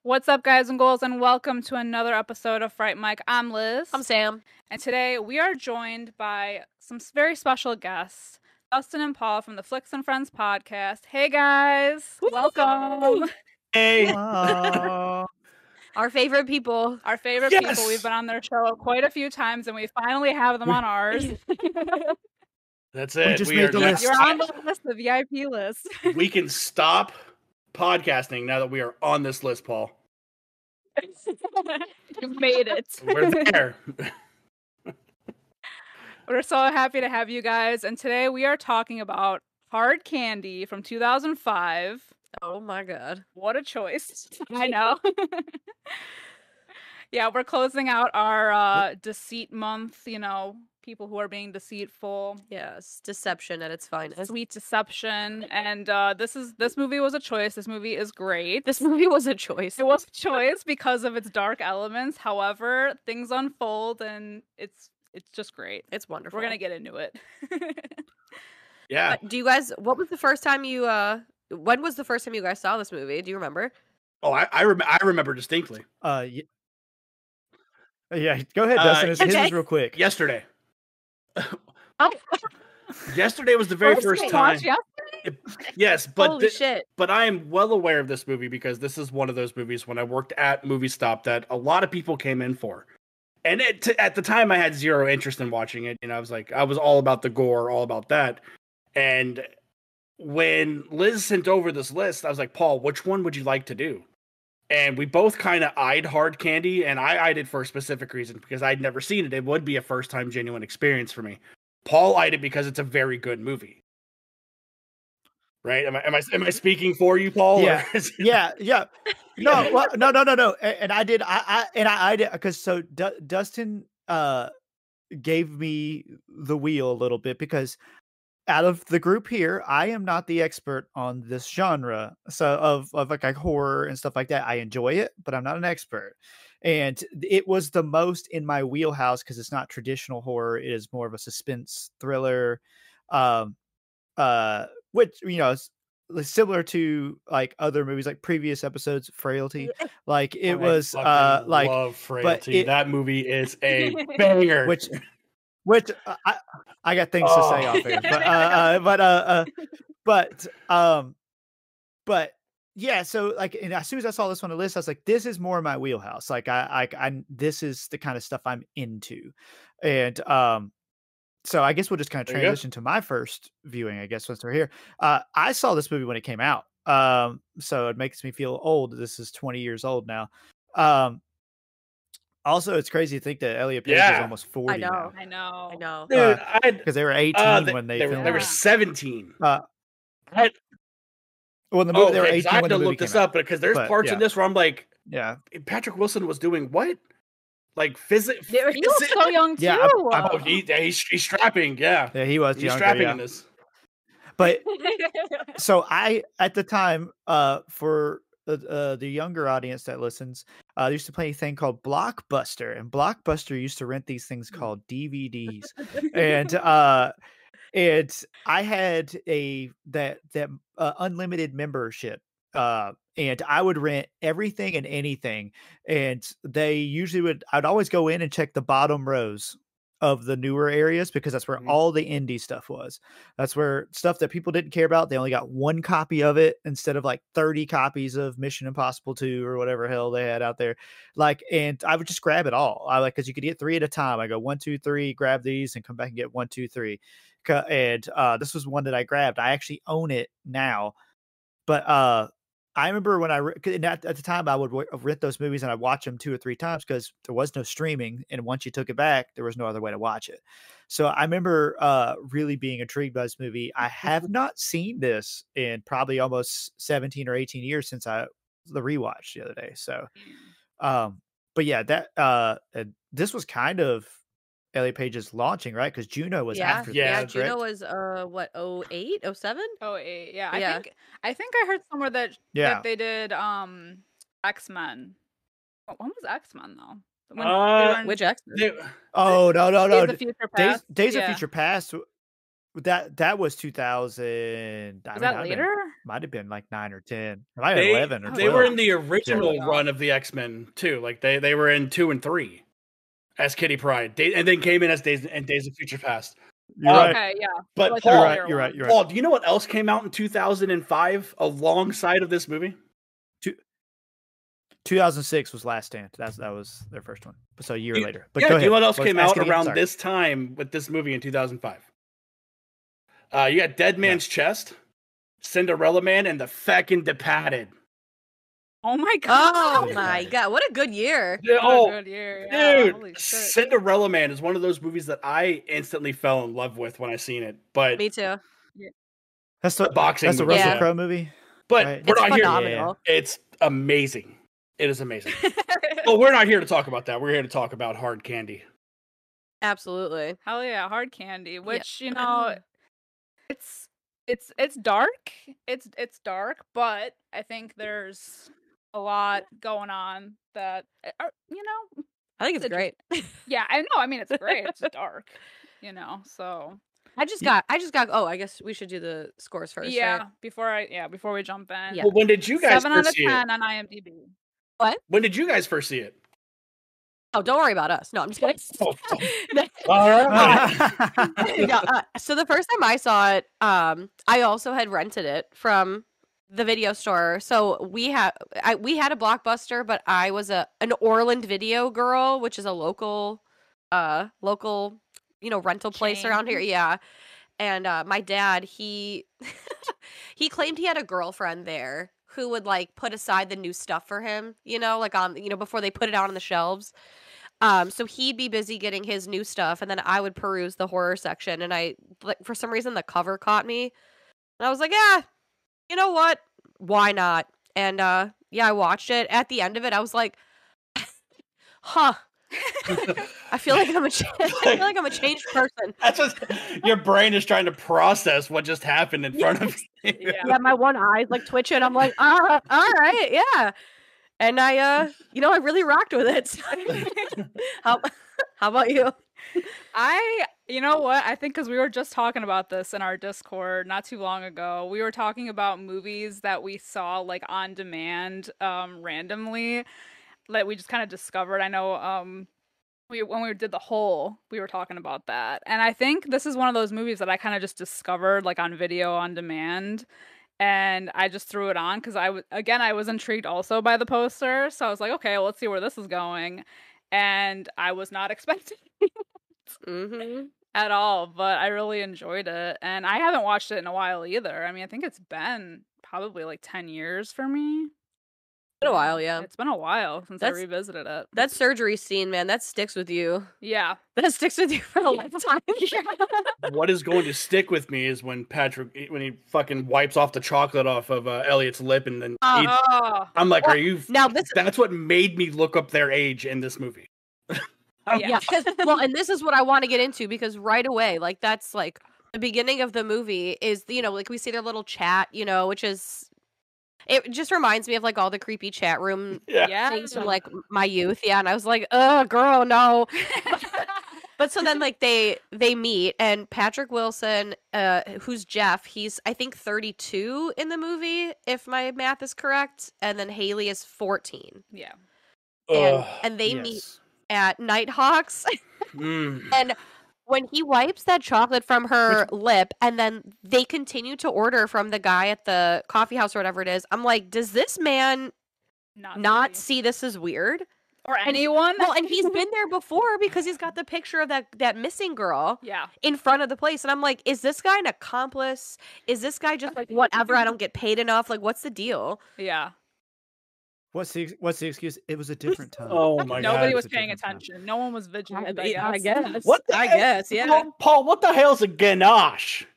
What's up, guys and girls, and welcome to another episode of Fright Mic. I'm Liz. I'm Sam. And today we are joined by some very special guests, Dustin and Paul from the Flicks and Friends podcast. Hey, guys. Welcome. Hey. Our favorite people. Our favorite people. We've been on their show quite a few times, and we finally have them on ours. That's it. We just made the list. You're on the list, the VIP list. We can stop podcasting now that we are on this list, Paul. You made it. We're there. We're so happy to have you guys. And today we are talking about Hard Candy from 2005. Oh my god. What a choice. I know. Yeah, we're closing out our deceit month, you know, people who are being deceitful. Yes, deception at its finest. Sweet deception. And this movie was a choice. This movie is great. This movie was a choice. It was a choice because of its dark elements. However, things unfold and it's just great. It's wonderful. We're going to get into it. Yeah. Do you guys, what was the first time you, when was the first time you guys saw this movie? Do you remember? Oh, I remember distinctly. Yeah, go ahead, Dustin. His is real quick. Yesterday. Oh. Yesterday was the very first time. Yes, but holy shit. But I am well aware of this movie because this is one of those movies when I worked at Movie Stop that a lot of people came in for. And at the time, I had zero interest in watching it. You know, I was all about the gore, all about that. And when Liz sent over this list, I was like, Paul, which one would you like to do? And we both kind of eyed Hard Candy, and I eyed it for a specific reason because I'd never seen it. It would be a first-time genuine experience for me. Paul eyed it because it's a very good movie. Right? Am I speaking for you, Paul? Yeah, yeah. No. And I did. I eyed it because Dustin gave me the wheel a little bit because out of the group here, I am not the expert on this genre. So of like horror and stuff like that. I enjoy it, but I'm not an expert. And it was the most in my wheelhouse because it's not traditional horror. It is more of a suspense thriller. Which, you know, is similar to like other movies, like previous episodes, Frailty. Like it was like love Frailty. That movie is a banger. Which I got things to say off here, but yeah. So like, and as soon as I saw this on the list, I was like, this is more my wheelhouse. Like I this is the kind of stuff I'm into, and so I guess we'll just kind of transition to my first viewing. I guess once we're here, I saw this movie when it came out, so it makes me feel old. This is 20 years old now. Also, it's crazy to think that Elliot Page is almost 40 now. I know. Dude, because they were 18 when they filmed. They were 17. Well, in the movie they were 18 I had when to the movie look this came up because there's parts in this where I'm like, yeah, Patrick Wilson was doing what? Like physics? He was so young too. Yeah, he's strapping. Yeah, he was. He's strapping in this. But so I at the time for the younger audience that listens, they used to play a thing called Blockbuster, and Blockbuster used to rent these things called DVDs, and I had that unlimited membership, and I would rent everything and anything, and they usually I'd always go in and check the bottom rows of the newer areas because that's where all the indie stuff was. That's where stuff that people didn't care about, they only got one copy of it instead of like 30 copies of Mission Impossible 2 or whatever hell they had out there. Like, and I would just grab it all. I like, cause you could get 3 at a time. I go 1, 2, 3, grab these and come back and get 1, 2, 3. And this was one that I grabbed. I actually own it now, but I remember when at the time I would rent those movies and I'd watch them 2 or 3 times because there was no streaming. And once you took it back, there was no other way to watch it. So I remember really being intrigued by this movie. I have not seen this in probably almost 17 or 18 years since the rewatch the other day. So, but yeah, that this was kind of Elliot Page is launching, right? Because Juno was after Yeah, this, Juno correct? was what, 08, 07? Oh, eight. Yeah, Yeah. I think I heard somewhere that Yeah. they did X-Men. When was X-Men though? When they were in Which X-Men? Oh no. Days of Future Past. Days of Yeah. Future Past. That was 2000. Was that later? Might have been like 9 or 10. It might have been They 11 or 12. they were in the original Yeah. run of the X-Men too. Like they were in 2 and 3 as Kitty Pryde, and then came in as Days of Future Past. You're right. Okay, yeah. But Like Paul, earlier You're right. one. You're right. Paul, do you know what else came out in 2005 alongside of this movie? 2006 was Last Stand. That was their first one. So a year later. But Yeah, go do ahead. you know what else Let's came ask out again. around Sorry. this time with this movie in 2005? You got Dead Man's Chest, Cinderella Man, and The Feckin' Departed. Oh my god. Oh my god, what a good year. What a Oh, good year. Yeah, holy dude, shit. Cinderella Man is one of those movies that I instantly fell in love with when I seen it. But Me too. That's the boxing That's the movie, Russell yeah. Crowe movie. But Right. we're It's not here. phenomenal. It's amazing. It is amazing. Well, we're not here to talk about that. We're here to talk about Hard Candy. Absolutely. Hell yeah, hard candy. Which you know, it's dark. It's dark, but I think there's a lot going on that are, you know. I think it's great. Yeah, I know. I mean, it's great. It's dark, you know. So I just got oh, I guess we should do the scores first. yeah, right? before we jump in. Yeah. Well, when did you guys 7 out first of see it? 10 on IMDb. When did you guys first see it? Oh, don't worry about us. No, I'm just kidding. All right. No, so the first time I saw it, I also had rented it from the video store. So we had a Blockbuster, but I was an Orland Video girl, which is a local rental place Chain. around here. Yeah. And my dad, he he claimed he had a girlfriend there who would like put aside the new stuff for him, like on, before they put it out on the shelves. So he'd be busy getting his new stuff, and then I would peruse the horror section, and for some reason the cover caught me. And I was like, yeah, you know what? Why not? And I watched it. At the end of it, I was like, huh. I feel like I'm a changed person. That's just your brain is trying to process what just happened in front of you. Yeah, my one eye's like twitching. I'm like, all right, yeah. And I really rocked with it. How about you? You know what? I think because we were just talking about this in our Discord not too long ago. We were talking about movies that we saw like on demand randomly that we just kind of discovered. I know when we did The Hole, we were talking about that. And I think this is one of those movies that I kind of just discovered like on video on demand. And I just threw it on because I was intrigued also by the poster. So I was like, okay, well, let's see where this is going. And I was not expecting it at all, but I really enjoyed it. And I haven't watched it in a while either. I mean, I think it's been probably like 10 years for me. Been a while, yeah. It's been a while since I revisited it. That surgery scene, man, that sticks with you. Yeah. That sticks with you for a lifetime. What is going to stick with me is when he fucking wipes off the chocolate off of Elliot's lip and then eats. I'm like, are you? Now that's what made me look up their age in this movie. Yeah. Well, and this is what I want to get into because right away, like that's like the beginning of the movie is, like we see their little chat, which is. It just reminds me of like all the creepy chat room things from like my youth. Yeah. And I was like, girl, no. But so then like they meet and Patrick Wilson, who's Jeff, he's I think 32 in the movie, if my math is correct. And then Haley is 14. Yeah. And they meet at Nighthawks. And when he wipes that chocolate from her lip and then they continue to order from the guy at the coffee house or whatever it is, I'm like, does this man not see this as weird? Or anyone? Well, and he's been there before because he's got the picture of that missing girl in front of the place. And I'm like, is this guy an accomplice? Is this guy just like, whatever, I don't get paid enough? Like, what's the deal? Yeah. What's the excuse? It was a different time. Oh my god! Nobody was paying attention. No one was vigilant. I guess. I guess. Yeah. Paul, what the hell's a ganache?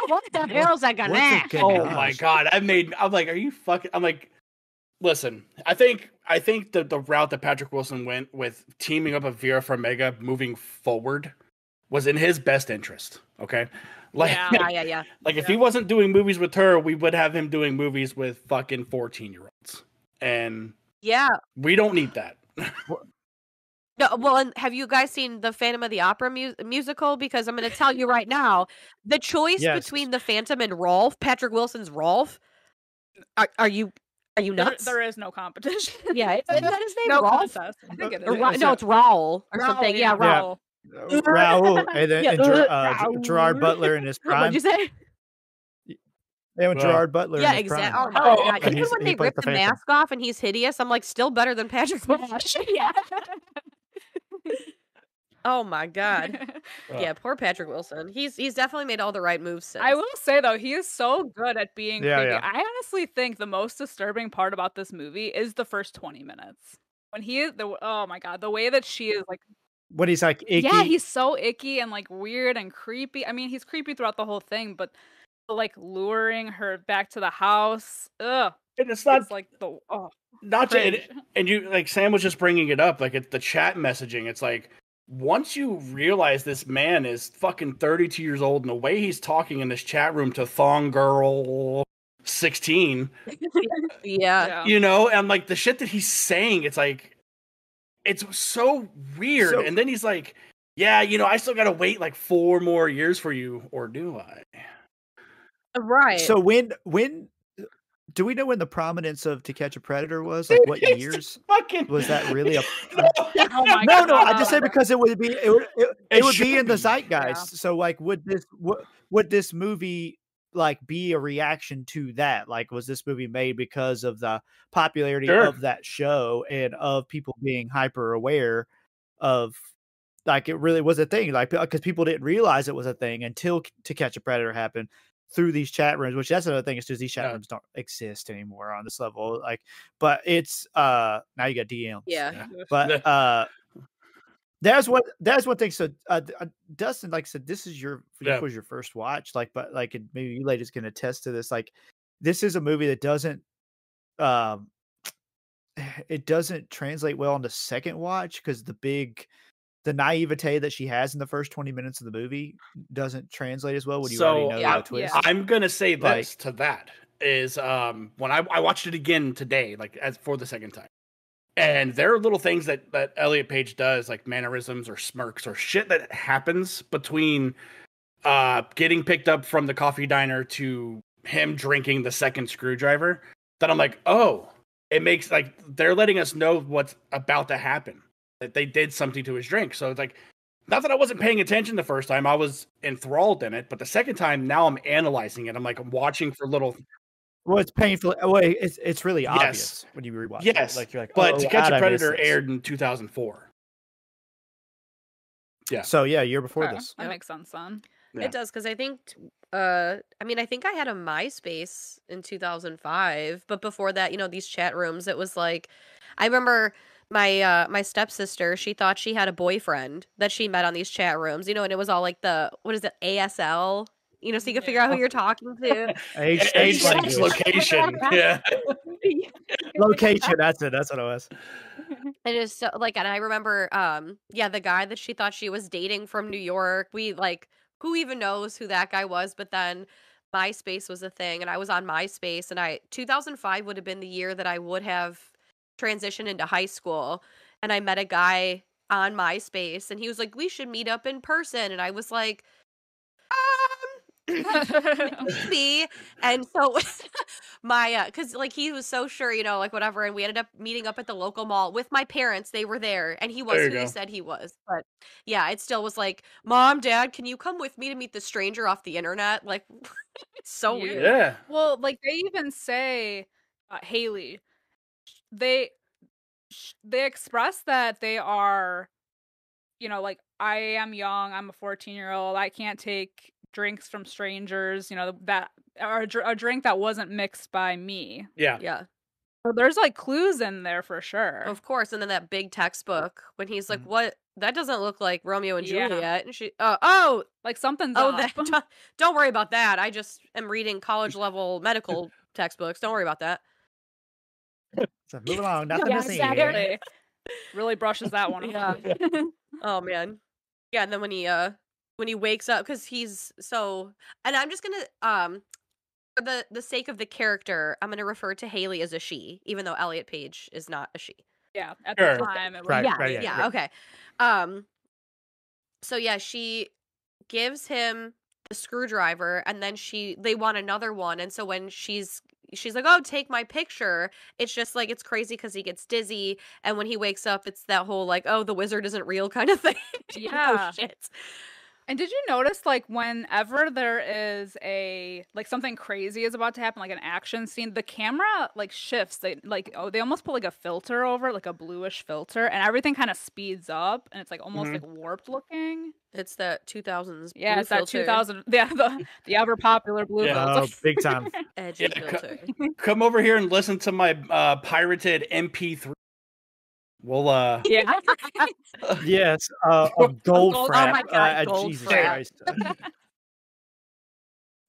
What the hell's a ganache? Oh my god! I'm like, are you fucking? I'm like, Listen, I think the route that Patrick Wilson went with teaming up with Vera Farmiga moving forward was in his best interest. Okay, like Yeah. like if he wasn't doing movies with her, we would have him doing movies with fucking 14-year-olds, and Yeah. we don't need that. No, well, and have you guys seen the Phantom of the Opera musical? Because I'm going to tell you right now, the choice Yes. between the Phantom and Rolf, Patrick Wilson's Rolf, are you nuts? There is no competition. Yeah, is that his name? No Rolf? contest. I think it Or is. No, it's Raul or something. Yeah, Raul. Raul, and then Yeah, and Gerard Butler in his prime. What'd you say? Yeah, with Gerard Butler Yeah, in his exactly. prime. Oh my god! And Even when he they played rip the the Phantom. mask off and he's hideous, I'm like, still better than Patrick Wilson. Yeah. Oh my god! Yeah, poor Patrick Wilson. He's definitely made all the right moves since. I will say though, he is so good at being Yeah, creepy. yeah. I honestly think the most disturbing part about this movie is the first 20 minutes. When he is oh my god, the way that she is like, When he's like icky. yeah, he's so icky and like weird and creepy. I mean, he's creepy throughout the whole thing, but like luring her back to the house, ugh, And it's not it's like the not to, cringe. and you like Sam was just bringing it up, like it's the chat messaging. It's like once you realize this man is fucking 32 years old and the way he's talking in this chat room to Thong Girl 16, Yeah. you know, and like the shit that he's saying, it's like it's so weird. So- And then he's like, yeah, you know, I still gotta wait like 4 more years for you, or do I? Right. So when do we know when the prominence of To Catch a Predator was? Like what It's years? fucking Was that really a Oh my No, god. I just said because it would be it would be should in the be. zeitgeist. So like would this movie like be a reaction to that? Like was this movie made because of the popularity Sure. of that show and of people being hyper aware of like it really was a thing, like because people didn't realize it was a thing until To Catch a Predator happened through these chat rooms, which that's another thing is just these chat rooms don't exist anymore on this level. Like, but it's now you got DMs. Yeah. But that's one thing. So Dustin, like I said, this was your first watch, like, but like maybe you ladies can attest to this. Like, this is a movie that doesn't it doesn't translate well on the second watch because the naivete that she has in the first 20 minutes of the movie doesn't translate as well when you already know the twist. I'm gonna say this Like- to that is when I watched it again today, like as for the second time. And there are little things that Elliot Page does, like mannerisms or smirks or shit that happens between getting picked up from the coffee diner to him drinking the second screwdriver, that I'm like, oh, it makes like they're letting us know what's about to happen. That they did something to his drink. So it's like, not that I wasn't paying attention the first time, I was enthralled in it, but the second time, now I'm analyzing it. I'm like, I'm watching for little. Well, it's painful. Well, it's really obvious when you rewatch it. Like you're like, but oh, To Catch how'd a I miss Predator this? aired in 2004. Yeah. So yeah, year before Okay, this. that makes sense then. Yeah. It does, because I think, I think I had a MySpace in 2005, but before that, these chat rooms, it was like, I remember my stepsister, she thought she had a boyfriend that she met on these chat rooms, and it was all like what is it, ASL, so you can figure out who you're talking to. Age, language. location. Yeah. Location. That's it. That's what it was. And it's so like, and I remember, the guy that she thought she was dating from New York. We like, who even knows who that guy was? But then MySpace was a thing, and I was on MySpace, and 2005 would have been the year that I would have transitioned into high school, and I met a guy on MySpace, and he was like, "We should meet up in person," and I was like, maybe. And so my because like he was so sure, like whatever, and we ended up meeting up at the local mall with my parents. They were there, and he was There you who he go. said he was. But yeah, it still was like, Mom, Dad, can you come with me to meet the stranger off the internet? Like, it's so Yeah. weird. Yeah. Well, like they even say, Haley, they express that they are, like, I am young, I'm a 14-year-old, I can't take drinks from strangers, that or a drink that wasn't mixed by me. Yeah. Yeah, So there's like clues in there for sure. of course. And then that big textbook when he's like, Mhm. "What? That doesn't look like Romeo and Yeah. Juliet." And she, oh, Like something's oh, up. that. Don't worry about that. I just am reading college level medical textbooks. Don't worry about that. So moving along, nothing to see here. Exactly. Really brushes that one Yeah. off. Oh man. Yeah, and then when he wakes up, because he's so, and I'm just gonna for the sake of the character, I'm gonna refer to Haley as a she, even though Elliot Page is not a she. Yeah, at Sure. the time it was Right, Yeah, right, yeah. yeah, okay. Um, so yeah, she gives him the screwdriver, and then they want another one, and so when she's like, "Oh, take my picture," it's just like, it's crazy because he gets dizzy, and when he wakes up, it's that whole like, "Oh, the wizard isn't real" kind of thing. Oh Yeah. shit. And did you notice, like, whenever there is something crazy is about to happen, like an action scene, the camera like shifts. They almost put like a filter over it, like a bluish filter, and everything kind of speeds up, and it's like almost like warped looking. It's that 2000s Yeah, blue it's that filter. 2000, the ever popular blue Yeah. filter. Oh, big time. Edgy filter. Come over here and listen to my pirated MP3. We'll Yeah. Yes, of Goldfrapp. Oh my God, Jesus Goldfrapp. Christ.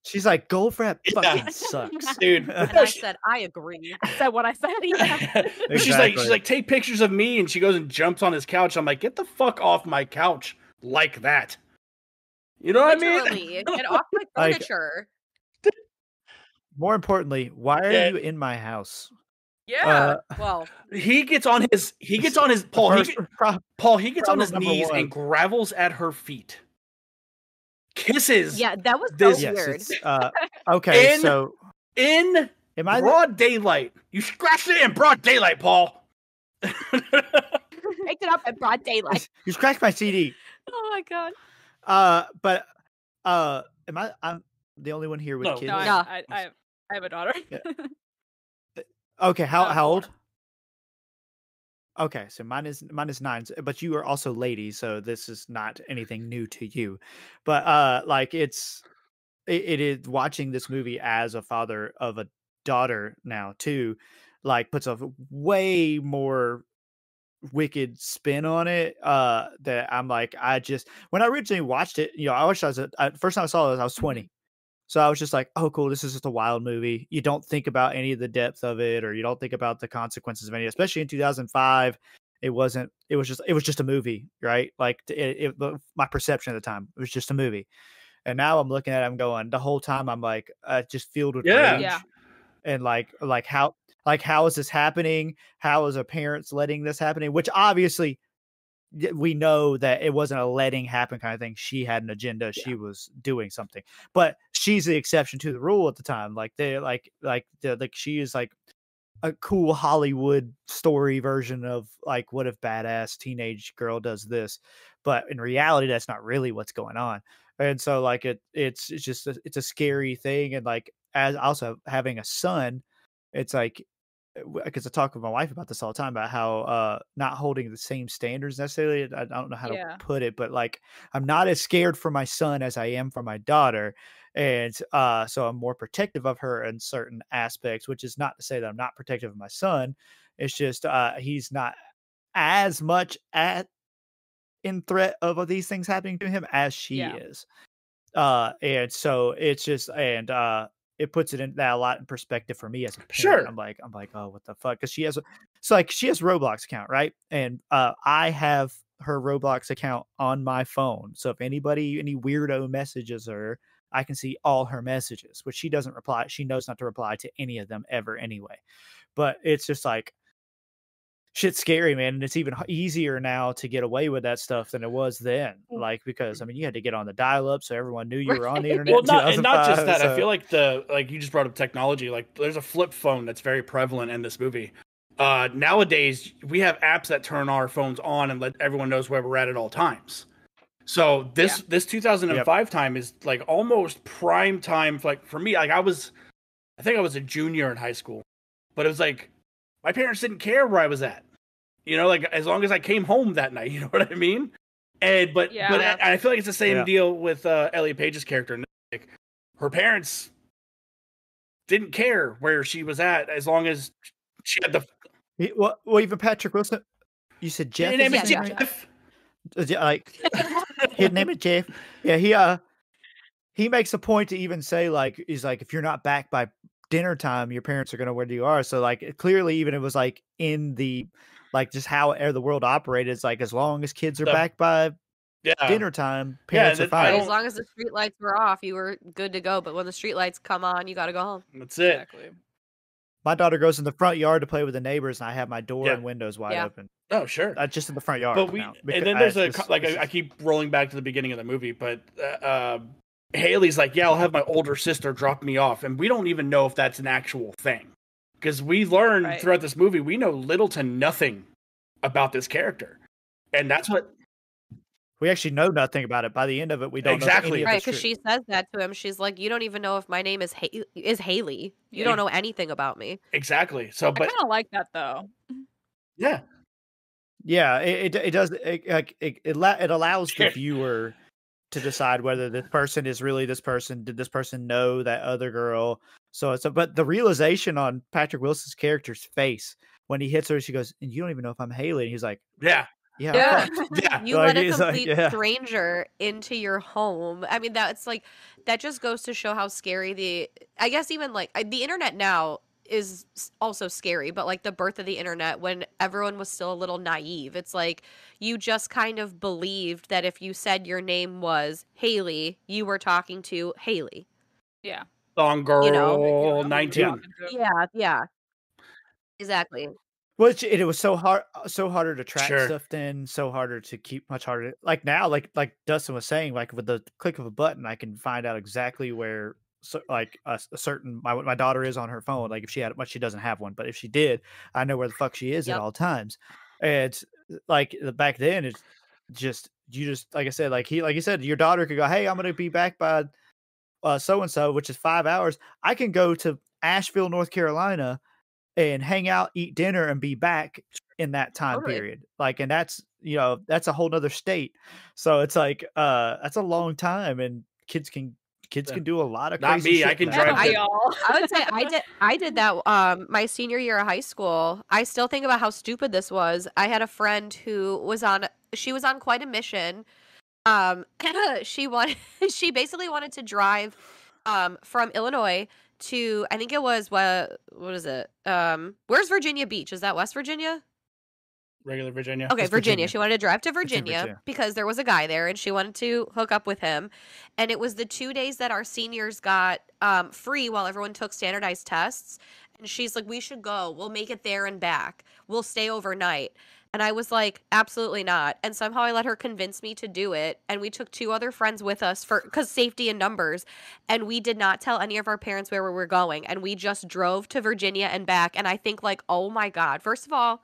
She's like, Goldfrapp Yeah. fucking sucks. dude. And I said, I agree. I said what I said. Yeah. She's like, take pictures of me, and she goes and jumps on his couch. I'm like, get the fuck off my couch like that. You know what I mean? Literally, get off my Like- furniture. More importantly, why are Yeah. you in my house? Yeah. Well, He gets on his Paul. First, Paul, he gets on his problem number knees one. and gravels at her feet. Kisses yeah, that was so This- yes, weird. it's, okay, In- so in am I broad daylight. You scratched it in broad daylight, Paul. Picked it up in broad daylight. you scratched my CD. Oh my God. But I'm the only one here with No. kids. No, Yeah. I have a daughter. Okay, how 4. old? Okay, so mine is 9, but you are also lady, so this is not anything new to you. But like it is watching this movie as a father of a daughter now too, like puts a way more wicked spin on it. That I'm like, when I originally watched it, I wish first time I saw it, I was 20. So I was just like, oh, cool. This is just a wild movie. You don't think about any of the depth of it, or you don't think about the consequences of any, especially in 2005. It was just a movie, right? Like my perception at the time, it was just a movie. And now I'm looking at it, I'm going, the whole time I'm like, just filled with Yeah. rage. Yeah. And like how is this happening? How is a parents letting this happening? Which obviously we know that it wasn't a letting happen kind of thing. She had an agenda. Yeah. She was doing something, but she's the exception to the rule at the time. Like she is like a cool Hollywood story version of like, what if badass teenage girl does this? But in reality, that's not really what's going on. And so like it's just it's a scary thing. And like, as also having a son, it's like, because I talk with my wife about this all the time about how not holding the same standards necessarily. I don't know how to put it, but like, I'm not as scared for my son as I am for my daughter. And so I'm more protective of her in certain aspects, which is not to say that I'm not protective of my son. It's just he's not as much in threat of these things happening to him as she is. And so it's just, it puts it in that a lot in perspective for me as a parent. Sure. I'm like, oh, what the fuck? Because she has a Roblox account, right? And I have her Roblox account on my phone. So if any weirdo messages her, I can see all her messages, which she doesn't reply. She knows not to reply to any of them ever anyway. But it's just like, shit's scary, man. And it's even easier now to get away with that stuff than it was then. Like, because I mean, you had to get on the dial-up so everyone knew you were on the internet. Well, not just that. So. I feel like you just brought up technology. Like, there's a flip phone that's very prevalent in this movie. Nowadays, we have apps that turn our phones on and let everyone knows where we're at all times. So this 2005 time is like almost prime time. Like for me, like I think I was a junior in high school, but it was like, my parents didn't care where I was at, like as long as I came home that night, you know what I mean? But I feel like it's the same deal with Elliot Page's character. Like, her parents didn't care where she was at as long as she had the. Well, even Patrick Wilson. You said Jeff. His name is Jeff. Like his name is Jeff. Yeah, he makes a point to even say like, he's like, if you're not backed by dinner time, your parents are going to where you are. So like clearly, even it was like in the like just how the world operated. It's like as long as kids are The- back by Yeah. dinner time, Yeah, parents are that- I Right, fine. as long as the street lights were off, you were good to go. But when the street lights come on, you got to go home. That's it. Exactly. My daughter goes in the front yard to play with the neighbors, and I have my door Yeah. and windows wide Yeah. open. Oh, sure. Just in the front yard. But now, and then there's I keep rolling back to the beginning of the movie, but Haley's like, yeah, I'll have my older sister drop me off, and we don't even know if that's an actual thing, because we learn Right. throughout this movie we know little to nothing about this character, and that's what we actually know nothing about it. By the end of it, we don't Exactly. know any of Right, it's because true. she says that to him. She's like, "You don't even know if my name is Haley. You Yeah. don't know anything about me." exactly. So, I but kind of like that though. yeah, Yeah, it does. It allows the Sure. viewer to decide whether this person is really this person. Did this person know that other girl? So it's but the realization on Patrick Wilson's character's face when he hits her, she goes, "And you don't even know if I'm Haley." And he's like, yeah, "Yeah, Yeah. I'm fucked." yeah. You Like, let a it's like, complete yeah. stranger into your home. I mean, that's like that just goes to show how scary I guess even like the internet now is also scary, but like the birth of the internet when everyone was still a little naive. It's like you just kind of believed that if you said your name was Haley, you were talking to Haley. Yeah. Song girl You know? Like, you don't know who you're 19. talking to. Yeah. Exactly. Which it was so harder to track Sure. stuff then, so harder to keep, much harder. Like now, like Dustin was saying, like with the click of a button, I can find out exactly where, like a certain my daughter is on her phone. Like if she had, well, she doesn't have one, but if she did, I know where the fuck she is at Yep. all times. And like back then, it's just you just like I said, like you said, your daughter could go, "Hey, I'm gonna be back by so and so," which is 5 hours. I can go to Asheville, North Carolina, and hang out, eat dinner, and be back in that time Totally. period. Like, and that's, that's a whole nother state. So it's like, that's a long time, and kids can do a lot of Not crazy me, shit. I can in that drive time to- We all. I would say I did that my senior year of high school. I still think about how stupid this was. I had a friend who was on quite a mission. She basically wanted to drive from Illinois to, I think it was what is it? Where's Virginia Beach? Is that West Virginia? Regular Virginia. Okay, It's Virginia. Virginia. She wanted to drive to in Virginia Virginia. because there was a guy there and she wanted to hook up with him. And it was the 2 days that our seniors got free while everyone took standardized tests. And she's like, "We should go. We'll make it there and back. We'll stay overnight." And I was like, "Absolutely not." And somehow I let her convince me to do it. And we took 2 other friends with us because safety in numbers. And we did not tell any of our parents where we were going. And we just drove to Virginia and back. And I think like, oh my God. First of all,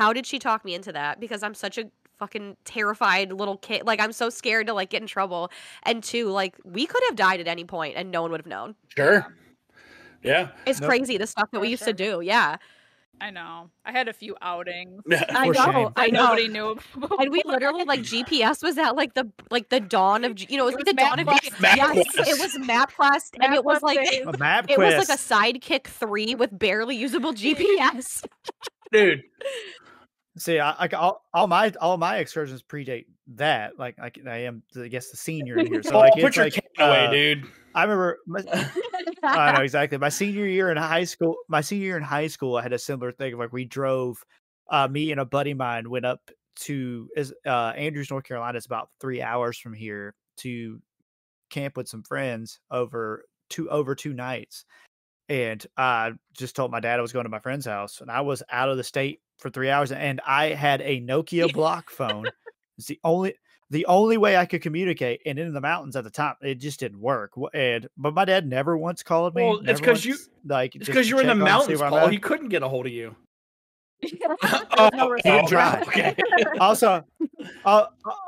how did she talk me into that? Because I'm such a fucking terrified little kid. Like, I'm so scared to, like, get in trouble. And 2, like, we could have died at any point and no one would have known. Sure. Yeah. It's Nope. crazy, the stuff that we used to do. Yeah. I know. I had a few outings. I For know. shame. I that know. nobody knew about. And we literally, like, GPS was at, like, the dawn of, it was like the was dawn of, MapQuest. yes, it was MapQuest. And it was, MapQuest like, days. A map it was, like, a quest. Sidekick 3 with barely usable GPS. Dude. See, all my excursions predate that. Like I am, I guess, the senior in here. So Oh, like, put it's your like, cane away, dude. I remember. I know exactly. My senior year in high school, I had a similar thing. Like we drove, me and a buddy of mine went up to Andrews, North Carolina. It's about 3 hours from here to camp with some friends over 2 nights. And I just told my dad I was going to my friend's house, and I was out of the state for 3 hours, and I had a Nokia block phone. It's the only way I could communicate, and in the mountains at the time, it just didn't work. But my dad never once called me. Well, it's never 'cause you- once, like, It's just because to you're in the check on, see mountains, where I'm Paul. at. He couldn't get a hold of you. There's no He didn't try. Okay.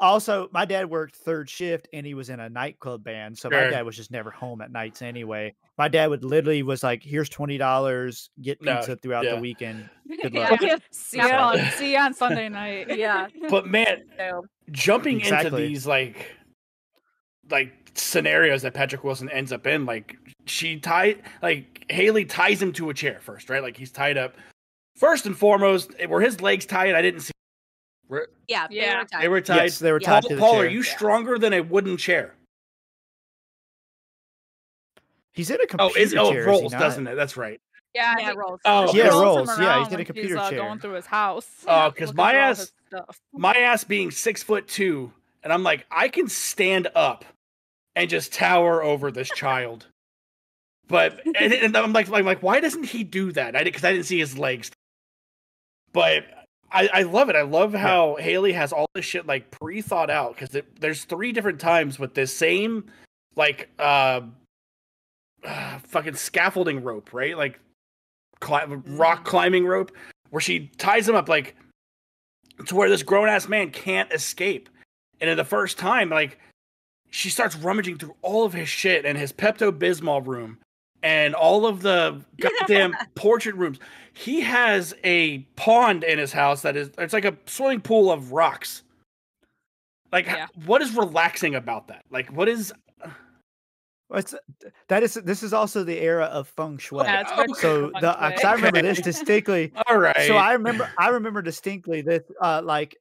Also, my dad worked third shift and he was in a nightclub band. So my Sure. dad was just never home at nights anyway. My dad would literally was like, "Here's $20, get No, pizza throughout yeah. the weekend. Good Yeah. luck." See ya. See ya on Sunday night. Yeah. But man, So, jumping into Exactly. these like scenarios that Patrick Wilson ends up in, like Haley ties him to a chair first, right? Like he's tied up. First and foremost, were his legs tied? I didn't see. yeah, Yeah. They were tied. Yes, they were Yeah. tied Paul, to the Paul, chair. are you stronger than a wooden chair? He's in a Oh, computer it chair, is he rolls, not? doesn't it? That's right. Yeah, Yeah, rolls. Oh, she Yeah, it rolls because him rolls. Yeah, he's around in a when she's computer chair. going through his house, because looking through all his stuff. my ass being 6'2", and I'm like, I can stand up and just tower over this child. But and I'm like, why doesn't he do that? Because I didn't see his legs. But I love it. I love how Haley has all this shit like pre-thought out, because there's 3 different times with this same like fucking scaffolding rope, right? Like rock climbing rope, where she ties him up like to where this grown ass man can't escape. And in the first time, like, she starts rummaging through all of his shit and his Pepto Bismol room and all of the goddamn portrait rooms. He has a pond in his house it's like a swimming pool of rocks. Like, what is relaxing about that? Like, what is? This is also the era of feng shui. Yeah, it's very So because I remember this distinctly. All right. So I remember distinctly this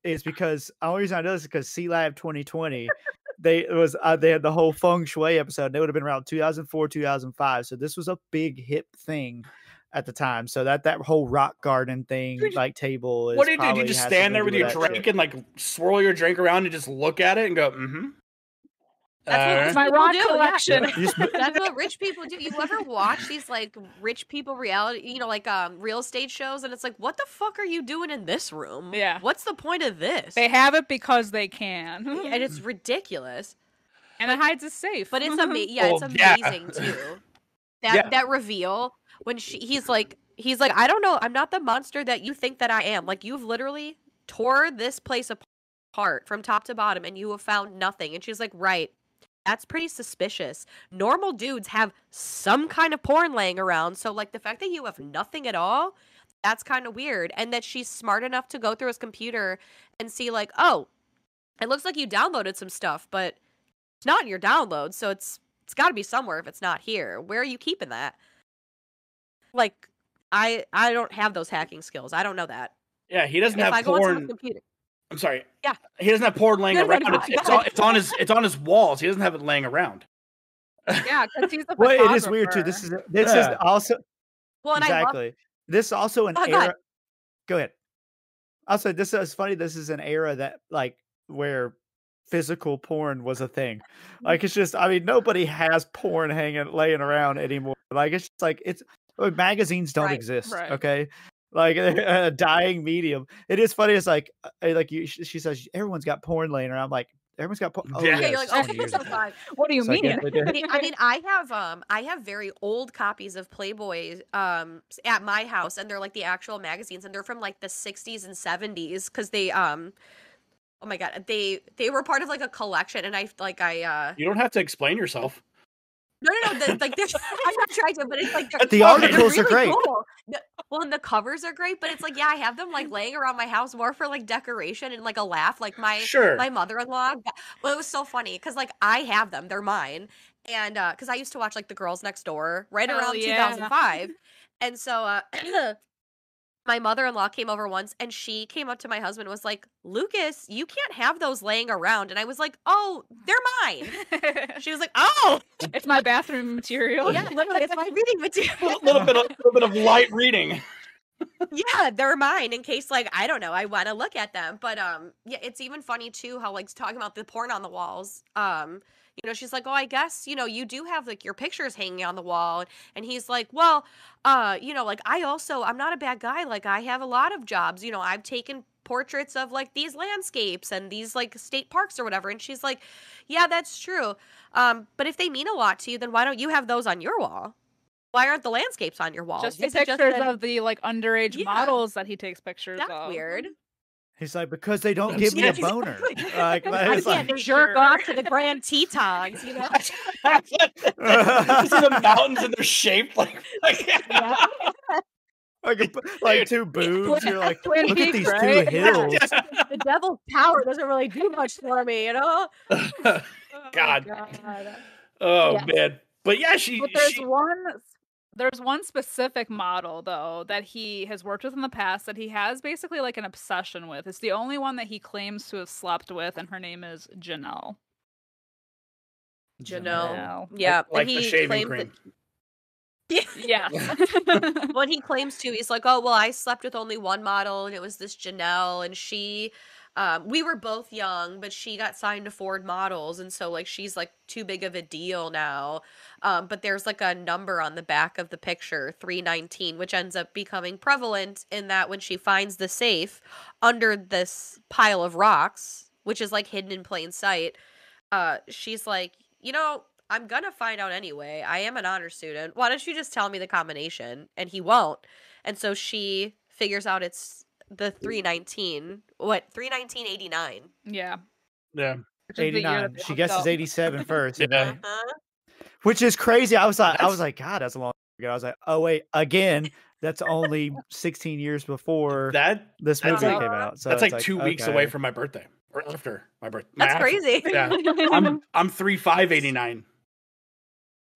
is because the only reason I know this is because C Lab 2020 they had the whole feng shui episode, and it would have been around 2004 2005. So this was a big hip thing at the time. So that whole rock garden thing, like table, is what do you do? Do you probably just has stand there something with to do your that drink shit. and like swirl your drink around and just look at it and go, mm-hmm? That's my what rock people do. collection. Yeah. That's what rich people do. You ever watch these like rich people reality, like real estate shows, and it's like, what the fuck are you doing in this room? Yeah. What's the point of this? They have it because they can, and it's ridiculous. And it hides a safe. But it's it's amazing too. That reveal when he's like, I don't know, I'm not the monster that you think that I am. Like, you've literally tore this place apart from top to bottom, and you have found nothing. And she's like, right. That's pretty suspicious. Normal dudes have some kind of porn laying around, so like the fact that you have nothing at all, that's kind of weird. And that she's smart enough to go through his computer and see like, oh, it looks like you downloaded some stuff, but it's not in your download, so it's got to be somewhere if it's not here. Where are you keeping that? Like, I don't have those hacking skills. I don't know that. Yeah, he doesn't If have I go porn. into his computer. I'm sorry. Yeah. He doesn't have porn laying No, around. go It's on his walls. He doesn't have it laying around. Yeah, because he's a Well, photographer. it is weird too. This is also Well, and exactly. This is also an Oh, go era. ahead. Go ahead. Also, this is funny. This is an era that like where physical porn was a thing. Like, it's just, I mean, nobody has porn laying around anymore. Like, it's just like magazines don't exist. right. Okay. Like, a dying medium. It is funny. It's like she says everyone's got porn laying around. I'm like, everyone's got porn. Oh, Yeah. yeah, You're like, 20 oh, years so ago. fine. What do you So I mean? guess they did. I mean, I have very old copies of Playboy at my house, and they're like the actual magazines, and they're from like the 60s and 70s because they oh my god, they were part of like a collection, and You don't have to explain yourself. no, I'm not trying to, but it's like The they're articles are really great. cool. Well, and the covers are great, but it's like, yeah, I have them like laying around my house more for like decoration and like a laugh. Like my mother-in-law, well, it was so funny because like I have them, they're mine, and because I used to watch like The Girls Next Door right Hell around yeah. 2005, and so my mother-in-law came over once, and she came up to my husband and was like, Lucas, you can't have those laying around. And I was like, oh, they're mine. She was like, oh, It's my bathroom material. yeah, literally, it's my reading material. A little bit of light reading. Yeah, they're mine in case, like, I don't know, I want to look at them. But yeah, it's even funny too how like talking about the porn on the walls. She's like, oh, I guess, you do have like your pictures hanging on the wall. And he's like, well, like I'm not a bad guy. Like, I have a lot of jobs. I've taken portraits of like these landscapes and these like state parks or whatever. And she's like, yeah, that's true. But if they mean a lot to you, then why don't you have those on your wall? Why aren't the landscapes on your wall? Just the pictures of the like underage models that he takes pictures of. That's weird. He's like, because they don't give me a boner. Like, I can't jerk off to the Grand Tetons, You see the mountains and they're shaped like like two boobs. You're like, Twin look at Peaks, these right? two hills. The Devil's Tower doesn't really do much for me, God. God. Oh Yes. man. But yeah, But there's one specific model though that he has worked with in the past that he has basically like an obsession with. It's the only one that he claims to have slept with, and her name is Janelle. Janelle. Yeah, like he the shaving claimed cream. Yes. When he claims to, he's like, oh, well, I slept with only one model, and it was this Janelle, and she, we were both young, but she got signed to Ford Models, and so, like, she's, like, too big of a deal now. But there's, like, a number on the back of the picture, 319, which ends up becoming prevalent in that when she finds the safe under this pile of rocks, which is, like, hidden in plain sight, she's like, I'm gonna find out anyway. I am an honor student. Why don't you just tell me the combination? And he won't. And so she figures out it's the 319. What? 31989. Yeah. Yeah. Which is the year 89. that they She hooked guesses up. 87 first. and Yeah. they- Which is crazy. I was That's- like, God, that's a long time ago. I was like, oh wait, again, that's only 16 years before That this that's movie like- came out. So that's it's like 2 weeks away okay. from my birthday, or after my birthday. That's crazy. Yeah, I'm 3/5/89.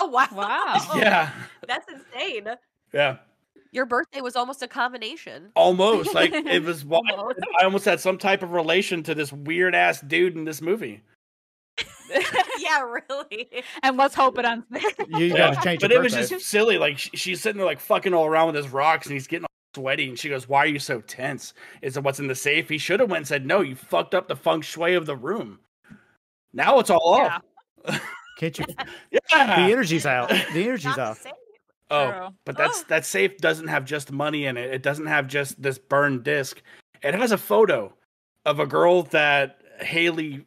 Oh, wow. Wow. Yeah, That's insane. yeah, Your birthday was almost a combination. almost like it was. Almost. I almost had some type of relation to this weird ass dude in this movie. Yeah, really. And let's hope it ends there. You got to change but your it was birthday. just silly. Like she's sitting there like fucking all around with his rocks, and he's getting all sweaty, and she goes, "Why are you so tense? Is it what's in the safe?" He should have went and said, "No, you fucked up the feng shui of the room. Now it's all Yeah. off." Can't you? Yeah. The energy's out. The energy's Not the off. same. Oh, True. but that safe doesn't have just money in it. It doesn't have just this burned disc. It has a photo of a girl that Haley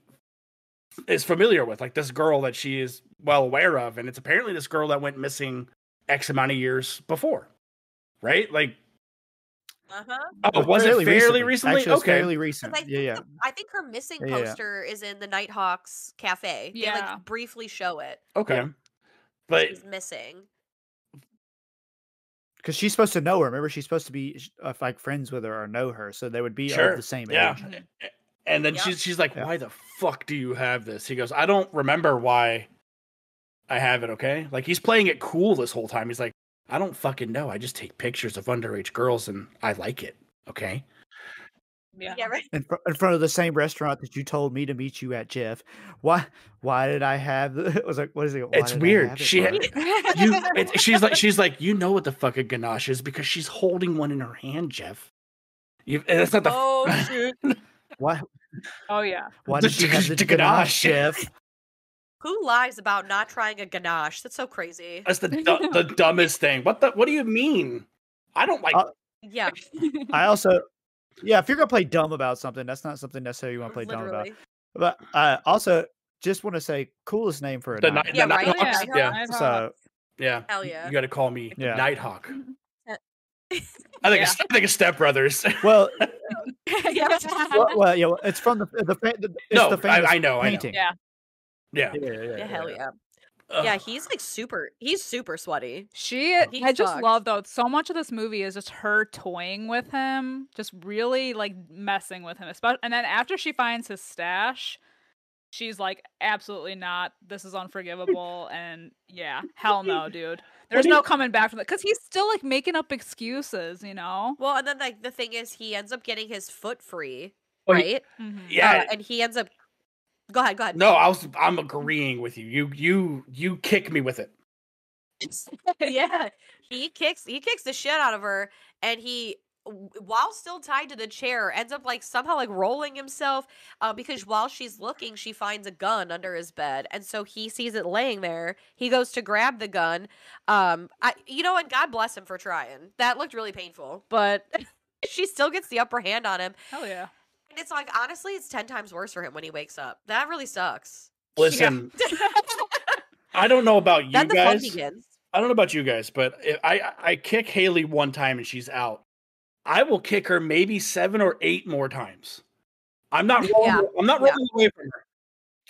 is familiar with, like this girl that she is well aware of, and it's apparently this girl that went missing X amount of years before, right? Like, Uh-huh. oh, was it fairly recently? Actually, it's Okay, fairly recent. I think her missing Yeah, yeah. poster is in the Nighthawks cafe. They Yeah. like briefly show it. okay, but She's missing. Because she's supposed to know her. Remember, she's supposed to be like friends with her or know her, so they would be sure, of the same yeah. age. And then Yep. she's like, Yeah. "Why the fuck do you have this?" He goes, "I don't remember why I have it." Okay, like he's playing it cool this whole time. He's like, "I don't fucking know. I just take pictures of underage girls and I like it." Okay, Yeah. Yeah, right. In front of the same restaurant that you told me to meet you at, Jeff. Why did I have? It was like, what is it? Why it's did I weird. have it, She, bro? she's like, you know what the fuck a ganache is because she's holding one in her hand, Jeff. And that's not the. Oh, shoot. Why? Oh yeah. Why did she have the ganache, Jeff? Who lies about not trying a ganache? That's so crazy. That's the dumbest thing. What do you mean? I don't like. Yeah, I also, yeah, if you're gonna play dumb about something, that's not something necessarily you want to play dumb about. literally. But I also just want to say, coolest name for a the night. night, Yeah, the right? Nighthawks. Yeah, Yeah, Nighthawks. So yeah. Hell yeah. You got to call me Yeah. Nighthawk. Yeah. I think it's Step Brothers. well, Yeah. well, yeah, well, it's from it's No, the famous I know. painting. Yeah. Yeah. Yeah, hell yeah. Ugh. Yeah, he's like he's super sweaty. I just sucks. love though. So much of this movie is just her toying with him, just really like messing with him. And then after she finds his stash, she's like, absolutely not. This is unforgivable. And yeah, hell no, dude. There's no coming back from that because he's still like making up excuses, you know? Well, and then like the thing is, he ends up getting his foot free, Well, right? Mhm. Yeah. And he ends up. Go ahead. No, I'm agreeing with you. You kick me with it. Yeah, he kicks the shit out of her, and he, while still tied to the chair, ends up like somehow like rolling himself, because while she's looking, she finds a gun under his bed, and so he sees it laying there. He goes to grab the gun. And God bless him for trying. That looked really painful, but she still gets the upper hand on him. Hell yeah. And it's like, honestly, it's 10 times worse for him when he wakes up. That really sucks. Listen, I don't know about you Then the fun guys. begins. I don't know about you guys, but if I kick Haley one time and she's out, I will kick her maybe 7 or 8 more times. I'm not rolling, Yeah. I'm not rolling away from her.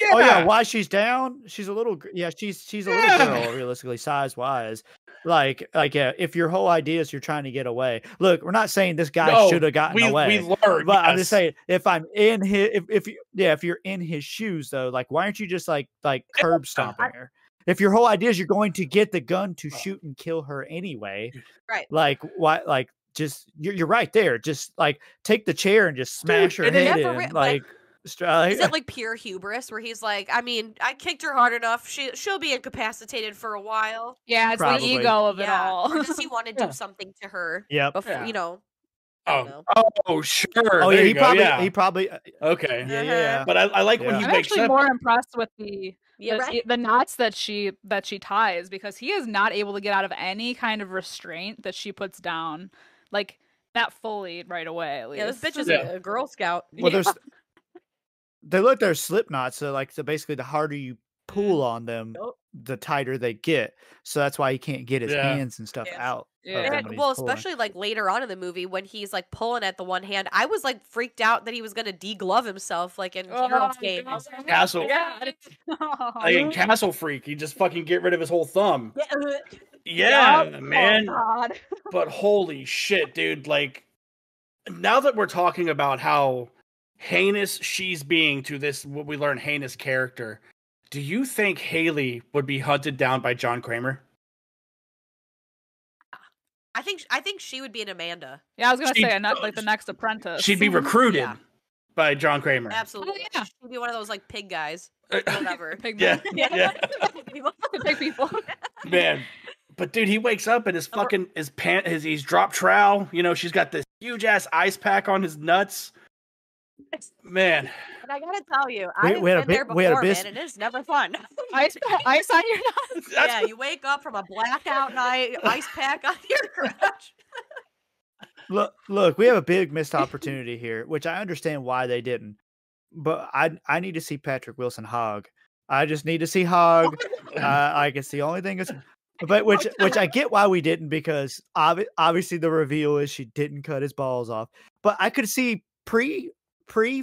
Yeah. Oh yeah, why she's down? She's a little. Yeah, she's a little Yeah. girl, realistically, size wise. Like yeah, if your whole idea is you're trying to get away. Look, we're not saying this guy No, should have gotten away. We learned, But I'm just yes. saying, if I'm in his, if you're in his shoes though, like why aren't you just like curb stomping her? If your whole idea is you're going to get the gun to shoot and kill her anyway, Right. like why? Like just you're right there. Just like take the chair and just smash her and then- head Yeah, for in. real, but Like Is it like pure hubris where he's like, I mean, I kicked her hard enough. She'll be incapacitated for a while. Yeah, it's Probably. the ego of it Yeah. all. Or does he want to do something to her? Yep. Before, Yeah. you know. I don't know. Oh, sure. Oh There yeah, you go. he probably Okay. yeah. But I like when Yeah. he I'm wakes actually up. more impressed with the Yeah, right. the knots that she ties, because he is not able to get out of any kind of restraint that she puts down, like not fully right away. At least. Yeah, this bitch is Yeah. a Girl Scout. Well, they're slip knots, so basically the harder you pull on them, Yup. the tighter they get. So that's why he can't get his Yeah. hands and stuff Yeah. out. Yeah. Of them And, when he's well, pulling. especially like later on in the movie when he's like pulling at the one hand, I was like freaked out that he was gonna deglove himself like in Gerald's game. Castle. Yeah. Like in Castle Freak, he just fucking get rid of his whole thumb. Yeah. Yeah, man. Oh, God. But holy shit, dude! Like, now that we're talking about how heinous she's being to this, what we learn, heinous character, do you think Haley would be hunted down by John Kramer? I think she would be an Amanda. Yeah, I was gonna She- say not like the next apprentice. She'd be recruited Yeah. by John Kramer. Absolutely. yeah. She'd be one of those like pig guys. Whatever. Pig Yeah, men. yeah, Pig people. man. But dude, he wakes up and his fucking he's dropped trowel. You know, she's got this huge ass ice pack on his nuts. Man, And I gotta tell you, We- I've we had a been there bit- we had a before, bis- man, and it's never fun. Ice on your nuts. that's Yeah, you wake up from a blackout night, ice pack on your crotch. Look, we have a big missed opportunity here, which I understand why they didn't. But I need to see Patrick Wilson hog. I just need to see hog. Like it's the only thing that's, but which I get why we didn't, because obviously the reveal is she didn't cut his balls off. But I could see pre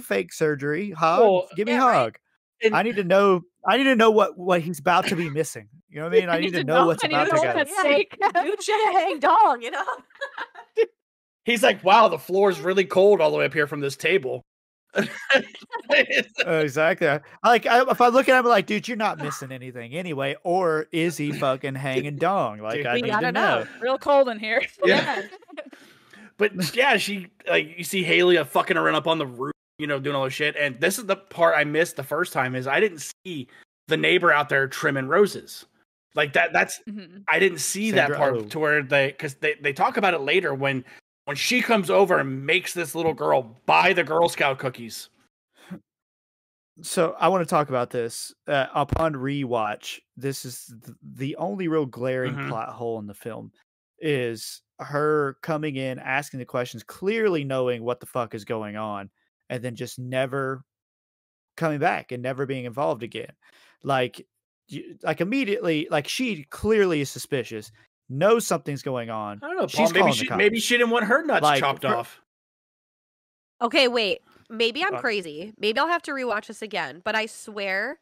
fake surgery hog. Well, Give me yeah, right. hog. And- I need to know. I need to know what he's about to be missing. You know what I mean? I need to know what's I need about to to know go. what's Yeah. sake. You should have hang dong, you know? he's like, wow, the floor is really cold all the way up here from this table. Exactly. If I look at him, I'm like, dude, you're not missing anything anyway, or is he fucking hanging dong? Like, Dude, I we need gotta to know. know. Real cold in here. Yeah. But yeah, she like you see Haley fucking around up on the roof, you know, doing all this shit. And this is the part I missed the first time is I didn't see the neighbor out there trimming roses. Like that's Mhm. I didn't see Sandra that part Oh. to where because they talk about it later when she comes over and makes this little girl buy the Girl Scout cookies. So I want to talk about this. Upon rewatch, this is the only real glaring Mhm. plot hole in the film is her coming in, asking the questions, clearly knowing what the fuck is going on, and then just never coming back and never being involved again. Like immediately, like she clearly is suspicious, knows something's going on. I don't know, Paul, She's calling the cops. maybe she didn't want her nuts Like, chopped her- off. Okay, wait. Maybe I'm Uh, crazy. Maybe I'll have to rewatch this again. But I swear,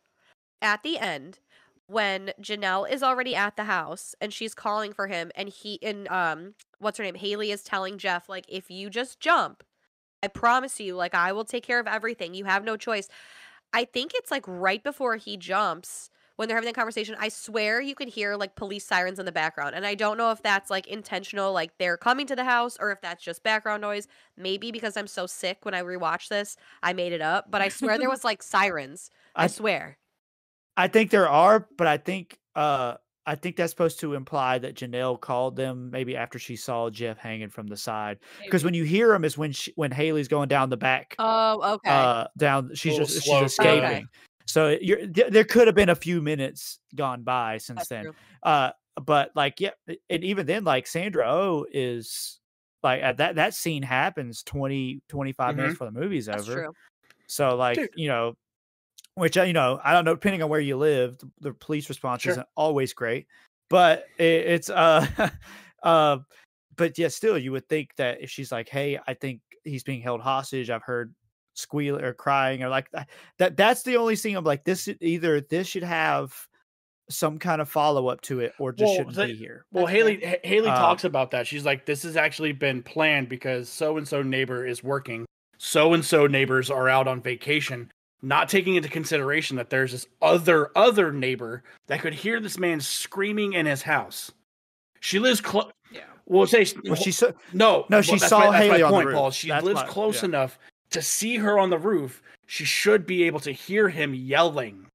at the end, when Janelle is already at the house and she's calling for him, and what's her name? Haley is telling Jeff, like, if you just jump, I promise you, like, I will take care of everything. You have no choice. I think it's like right before he jumps when they're having that conversation. I swear you can hear like police sirens in the background. And I don't know if that's like intentional, like they're coming to the house, or if that's just background noise. Maybe because I'm so sick when I rewatch this, I made it up. But I swear there was like sirens. I swear. I think there are, but I think that's supposed to imply that Janelle called them maybe after she saw Jeff hanging from the side. Because when you hear him is when Haley's going down the back. Oh, okay. Down. She's Little just slow escaping. Okay. So there could have been a few minutes gone by since That's then. true. But like yeah, and even then, like Sandra Oh is like that scene happens 20-25 minutes before the movie's That's over. true. So like Dude. which I don't know, depending on where you live, the police response Sure. isn't always great, but it's but yeah, still you would think that if she's like, hey, I think he's being held hostage, I've heard squealing or crying or like that's the only scene I'm like, this should have some kind of follow-up to it, or just shouldn't be here. Well, That's Haley Um, talks about that. She's like, this has actually been planned because so-and-so neighbor is working. So-and-so neighbors are out on vacation, not taking into consideration that there's this other neighbor that could hear this man screaming in his house. She lives close. Yeah. Well, say Well, she saw no. No, she that's saw that's Haley on the point, roof. Paul. She That's lives my- close yeah. enough to see her on the roof, she should be able to hear him yelling.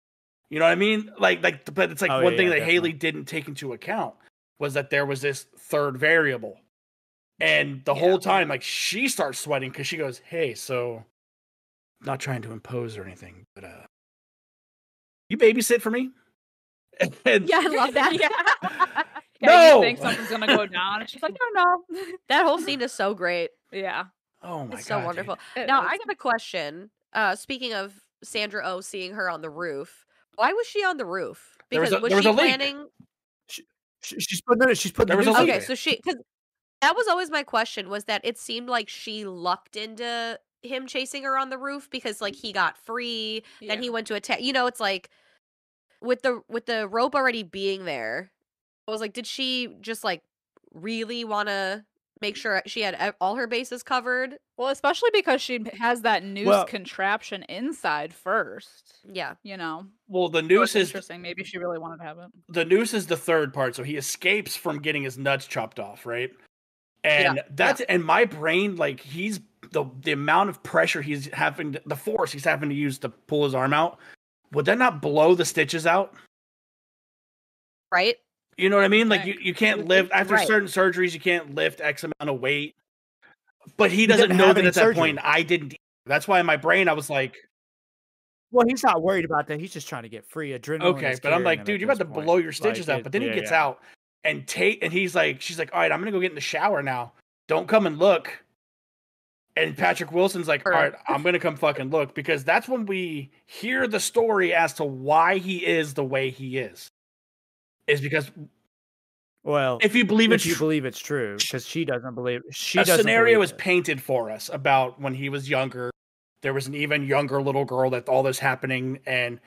You know what I mean? But it's like one thing that definitely. Haley didn't take into account was that there was this third variable. And the whole time, like, she starts sweating because she goes, hey, so not trying to impose or anything, but you babysit for me? And, Yeah, I love that. Yeah, you think something's gonna go down, and she's like, no. That whole scene is so great. Yeah. oh my It's god, so wonderful. Dude. Now, I got a question. Speaking of Sandra Oh seeing her on the roof, why was she on the roof? There was Because a- there was she a leak. planning? She's putting There the was a news leak. Okay, there. so because that was always my question, was that it seemed like she lucked into him chasing her on the roof because like he got free, then he went to attack. You know, it's like with the rope already being there. I was like, did she just like really want to make sure she had all her bases covered? Well, especially because she has that noose Well- contraption inside first. Yeah. You know. Well, the So noose it's is interesting. Maybe she really wanted to have it. the noose is the third part, so he escapes from getting his nuts chopped off, right? And that's and my brain, like, he's the amount of pressure he's having, the force he's having to use to pull his arm out. Would that not blow the stitches out? Right? You know what I mean? Like, you can't lift after Right. certain surgeries. You can't lift X amount of weight. But he didn't doesn't know have that any at that surgery. point. I didn't. That's why in my brain I was like, Well, he's not worried about that. He's just trying to get free. Adrenaline. okay. is But I'm carrying like, him dude, at you're about this to point. blow your stitches Like, out. But then he yeah, gets yeah. out and he's like, she's like, all right, I'm gonna go get in the shower now. Don't come and look. And Patrick Wilson's like, all right, I'm gonna come fucking look, because that's when we hear the story as to why he is the way he is because Well, if you believe if you believe it's true, because she doesn't believe. She a doesn't scenario believe is it. painted for us about when he was younger. There was an even younger little girl that all this happening, and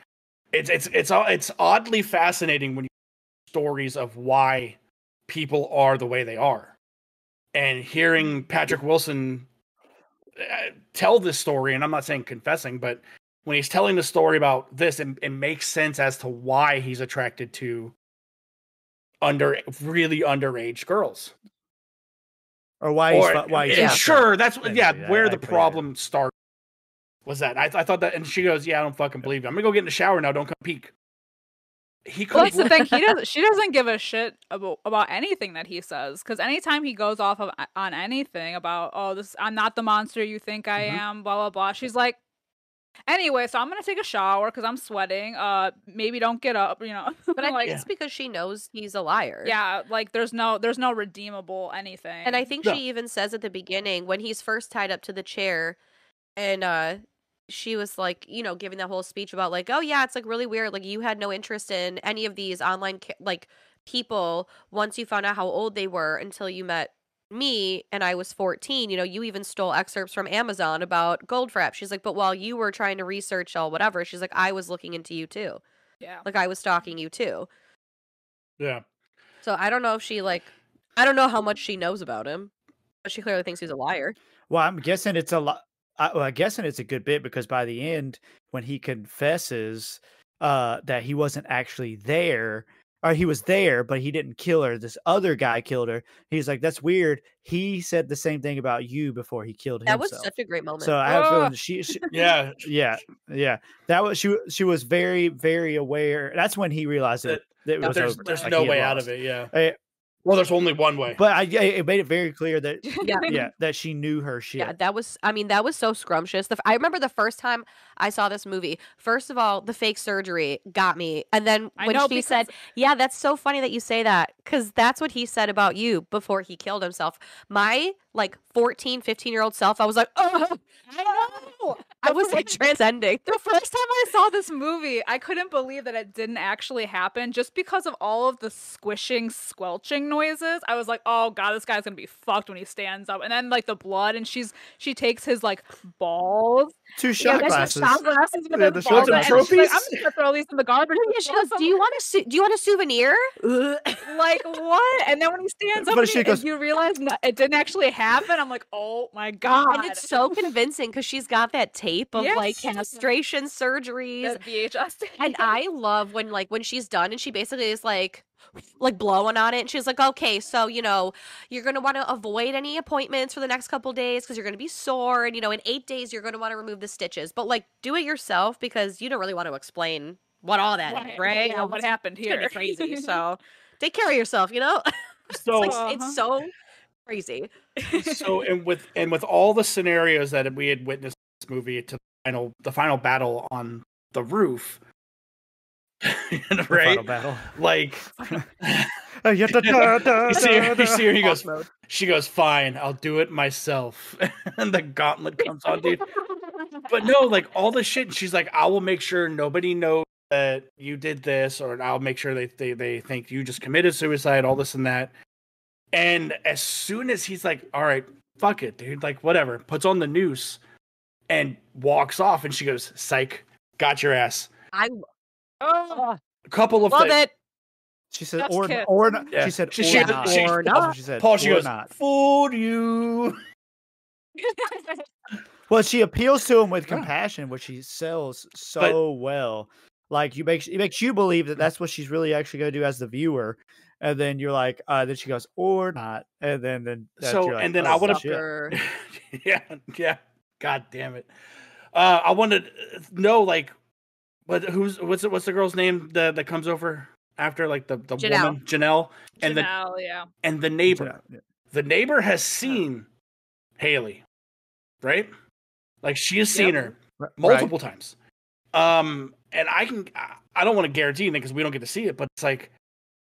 it's oddly fascinating when you hear stories of why people are the way they are, and hearing Patrick Wilson tell this story. And I'm not saying confessing, but when he's telling the story about this, it makes sense as to why he's attracted to really underage girls. Or why he's and fucked sure, up. that's Anyway, where I the completely problem started. Was that I thought that, and she goes, "Yeah, I don't fucking believe you. I'm gonna go get in the shower now. Don't come peek." He Well, could. that's the thing. She doesn't give a shit about anything that he says, because anytime he goes off on anything about, I'm not the monster you think I am, blah blah blah. She's like, anyway, so I'm gonna take a shower because I'm sweating. Maybe don't get up, you know. But I think like, it's because she knows he's a liar. yeah, like there's no redeemable anything. And I think No. she even says at the beginning when he's first tied up to the chair, and she was like, you know, giving that whole speech about like, oh yeah, it's like really weird. Like you had no interest in any of these online like people once you found out how old they were until you met me and I was 14. You know, you even stole excerpts from Amazon about Goldfrapp. She's like, but while you were trying to research all whatever, she's like, I was looking into you too. yeah. Like I was stalking you too. Yeah. So I don't know if she like, I don't know how much she knows about him, but she clearly thinks he's a liar. Well, I'm guessing it's a lot. I'm guessing it's a good bit, because by the end, when he confesses that he wasn't actually there, or he was there, but he didn't kill her, this other guy killed her. He's like, that's weird. He said the same thing about you before he killed That himself. was such a great moment. So I have a feeling that she Yeah. yeah. That was she was very, very aware. That's when he realized that it was over. There's Like, no he had way out lost. of it. Yeah. Eh, Well, there's only one way. But it made it very clear that Yeah. that she knew her shit. Yeah, that was, I mean, that was so scrumptious. I remember the first time I saw this movie, first of all, the fake surgery got me. And then I when know, she said, yeah, that's so funny that you say that, because that's what he said about you before he killed himself. My like 14, 15-year-old self, I was like, oh, I know. I was like transcending. The first time I saw this movie, I couldn't believe that it didn't actually happen, just because of all of the squishing, squelching noises. I was like, oh god, this guy's gonna be fucked when he stands up. And then like the blood, and she takes his like balls. Two shot Yeah, glasses. shot glasses with Yeah, his the balls shot in it, and she's like, trophies? I'm just gonna throw these in the garbage. Yeah, she goes, do you want a souvenir? Like what? And then when he stands up But and, she goes- and you realize it didn't actually happen, I'm like, oh my god. And it's so convincing because she's got that tape of like Yes. castration surgeries. That VHS tape. And I love when she's done and she basically is like, like blowing on it. And she's like, okay, so, you're going to want to avoid any appointments for the next couple days because you're going to be sore. And, in 8 days, you're going to want to remove the stitches. But, like, do it yourself because you don't really want to explain what all that is, right? Yeah, what happened It's going to here? be crazy. So take care of yourself, So it's so crazy. so and with all the scenarios that we had witnessed in this movie to the final battle on the roof, The right? final battle. Like You see her, he goes, Mode. she goes, fine, I'll do it myself. And the gauntlet comes on, dude. But no, like all the shit, she's like, I will make sure nobody knows that you did this, or I'll make sure they think you just committed suicide, all this and that. And as soon as he's like, all right, fuck it, dude, like whatever, puts on the noose and walks off, and she goes, psych, got your ass. I Oh, A couple of love things. it. She said, Chef's or kiss. not. Yeah. She said, She- or not. she- Or That's not. what she said. Paul, she or goes, not. fooled you. Well, she appeals to him with Yeah. compassion, which she sells so well. Like it makes you believe that that's what she's really actually going to do as the viewer, and then you're like, then she goes, or not, and then that's, So, you're like, and then oh, I would've- shit. Sucker. yeah. God damn it. I wanted to know, like, what's the girl's name that comes over after, like the Janelle. woman, Janelle, and Janelle, yeah. the neighbor. Yeah. The neighbor has seen Haley, right? Like she has seen her Right. multiple times. And I don't want to guarantee anything because we don't get to see it, but it's like,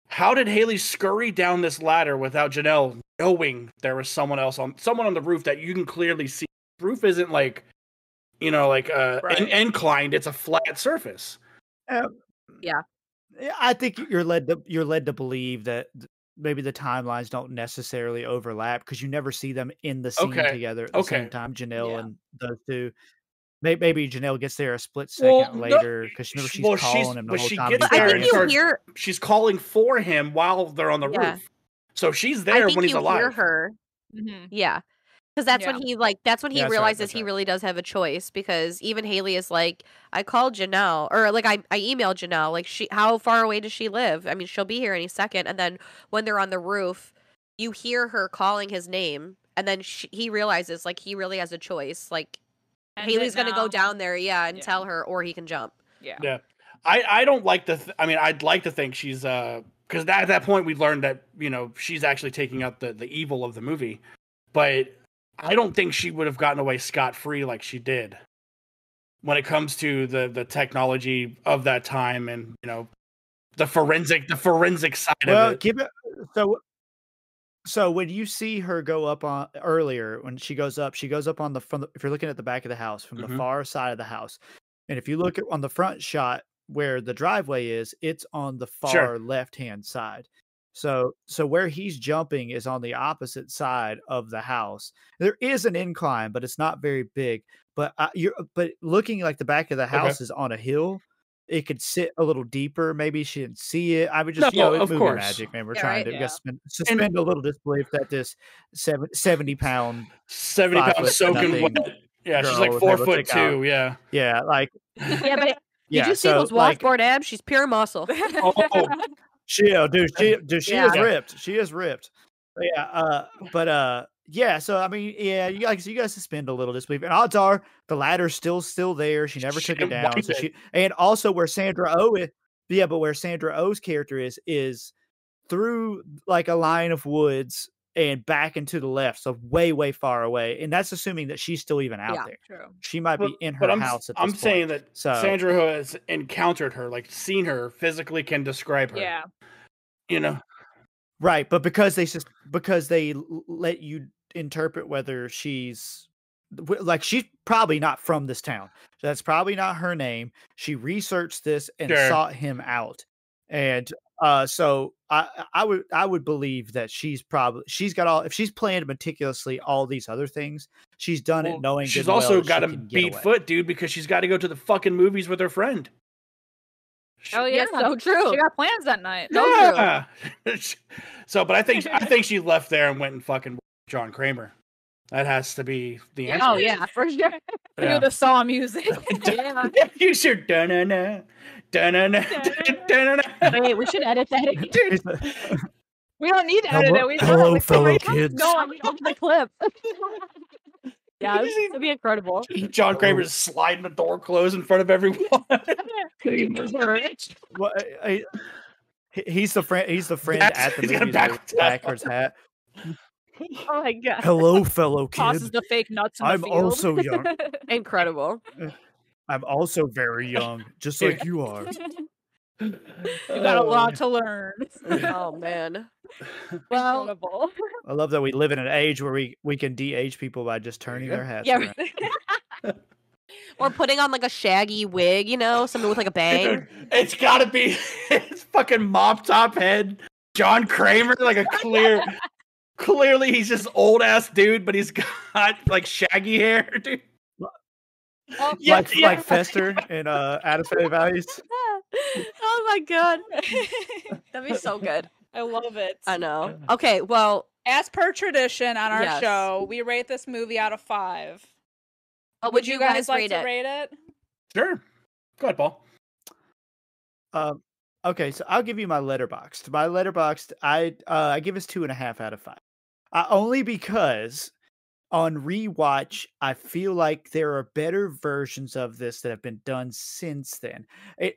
how did Haley scurry down this ladder without Janelle knowing there was someone on the roof that you can clearly see? The roof isn't like, Right. inclined; it's a flat surface. Yeah. I think you're led to believe that maybe the timelines don't necessarily overlap because you never see them in the scene Okay. together at the Okay. same time. Janelle Yeah. and those two. Maybe Janelle gets there a split second later because remember she's calling him the whole she time. gets and But he's there I and think not you answering. hear. she's calling for him while they're on the Yeah. roof. So she's I there think when he's you hear alive. her. Mm-hmm. Yeah. Because that's Yeah. when he Yeah, that's right, realizes that's he right. really does have a choice. Because even Haley is like, I called Janelle, or like I emailed Janelle, like how far away does she live? I mean, she'll be here any second. And then when they're on the roof, you hear her calling his name, and then he realizes like he really has a choice. Like Haley's gonna go down there, and Yeah. tell her, or he can jump. Yeah. Yeah, I don't like I mean, I'd like to think she's because at that point we learned that she's actually taking out the evil of the movie, but I don't think she would have gotten away scot-free like she did when it comes to the technology of that time and the forensic side Well, of it. give it so when you see her go up on earlier when she goes up on if you're looking at the back of the house from the Mhm. far side of the house, and if you look on the front shot where the driveway is, it's on the far left hand side. So where he's jumping is on the opposite side of the house. There is an incline, but it's not very big. But but looking like the back of the house is on a hill. It could sit a little deeper. Maybe she didn't see it. I would just, No, it's of movie course. magic, man. We're Yeah, trying right? to Yeah. suspend a little disbelief that this 70-pound 70 5 pounds foot soaking nothing wet. Yeah, she's girl like was able to 4'2". take out. Yeah. Yeah, like Yeah, but did yeah. you see So those washboard abs? She's pure muscle. Oh, she Yeah. is ripped. She is ripped. Yeah. So I mean, yeah, you guys suspend a little disbelief, and odds are the ladder's still there. She never She took it didn't down. wipe So it. and also where Sandra Oh is, but where Sandra Oh's character is through like a line of woods and back into the left, so way far away, and that's assuming that she's still even out Yeah. there. True. She might be in her But house at this I'm point. saying that So Sandra who has encountered her, like seen her physically, can describe her. Yeah. right, but because they let you interpret whether she's probably not from this town. That's probably not her name. She researched this and Sure. sought him out, and so I would believe that she's got all, if she's planned meticulously all these other things, she's done it knowing she's good and also well that got she a can get beat away. foot, dude, because she's got to go to the fucking movies with her friend. Oh yeah. Yeah, so true. She got plans that night. So true. Yeah. But I think she left there and went and fucking John Kramer. That has to be the answer. Oh yeah, for sure. Hear the Saw music. You should da-na-na, Wait, we should edit that. Dude, We don't need to edit it. We saw Hello, it. fellow kids. No, I mean, the clip. Yeah, it'd be incredible. John Kramer's sliding the door closed in front of everyone. Well, he's the friend. He's the friend That's- at the he's got a movies with backwards a backwards hat. Oh my god. Hello, fellow Tosses kids. the fake nuts in the I'm field. also young. Incredible. I'm also very young, just like you are. You got a lot to learn. Oh man. Well, Incredible. I love that we live in an age where we can de-age people by just turning their hats yeah. around. Or putting on like a shaggy wig, you know, something with like a bang. Dude, it's gotta be his fucking mop top head, John Kramer, like a clearly he's just old ass dude, but he's got like shaggy hair, dude. Oh, Like Fester in Addams Family Values. Oh my god. That'd be so good. I love it. I know. Okay, well, As per tradition on our Yes. show, we rate this movie out of 5. what Would you guys like to it? rate it? Sure. Go ahead, Paul. Okay, so I'll give you my letterboxed. My letterboxed, I give us 2.5 out of 5. Only because on rewatch, I feel like there are better versions of this that have been done since then.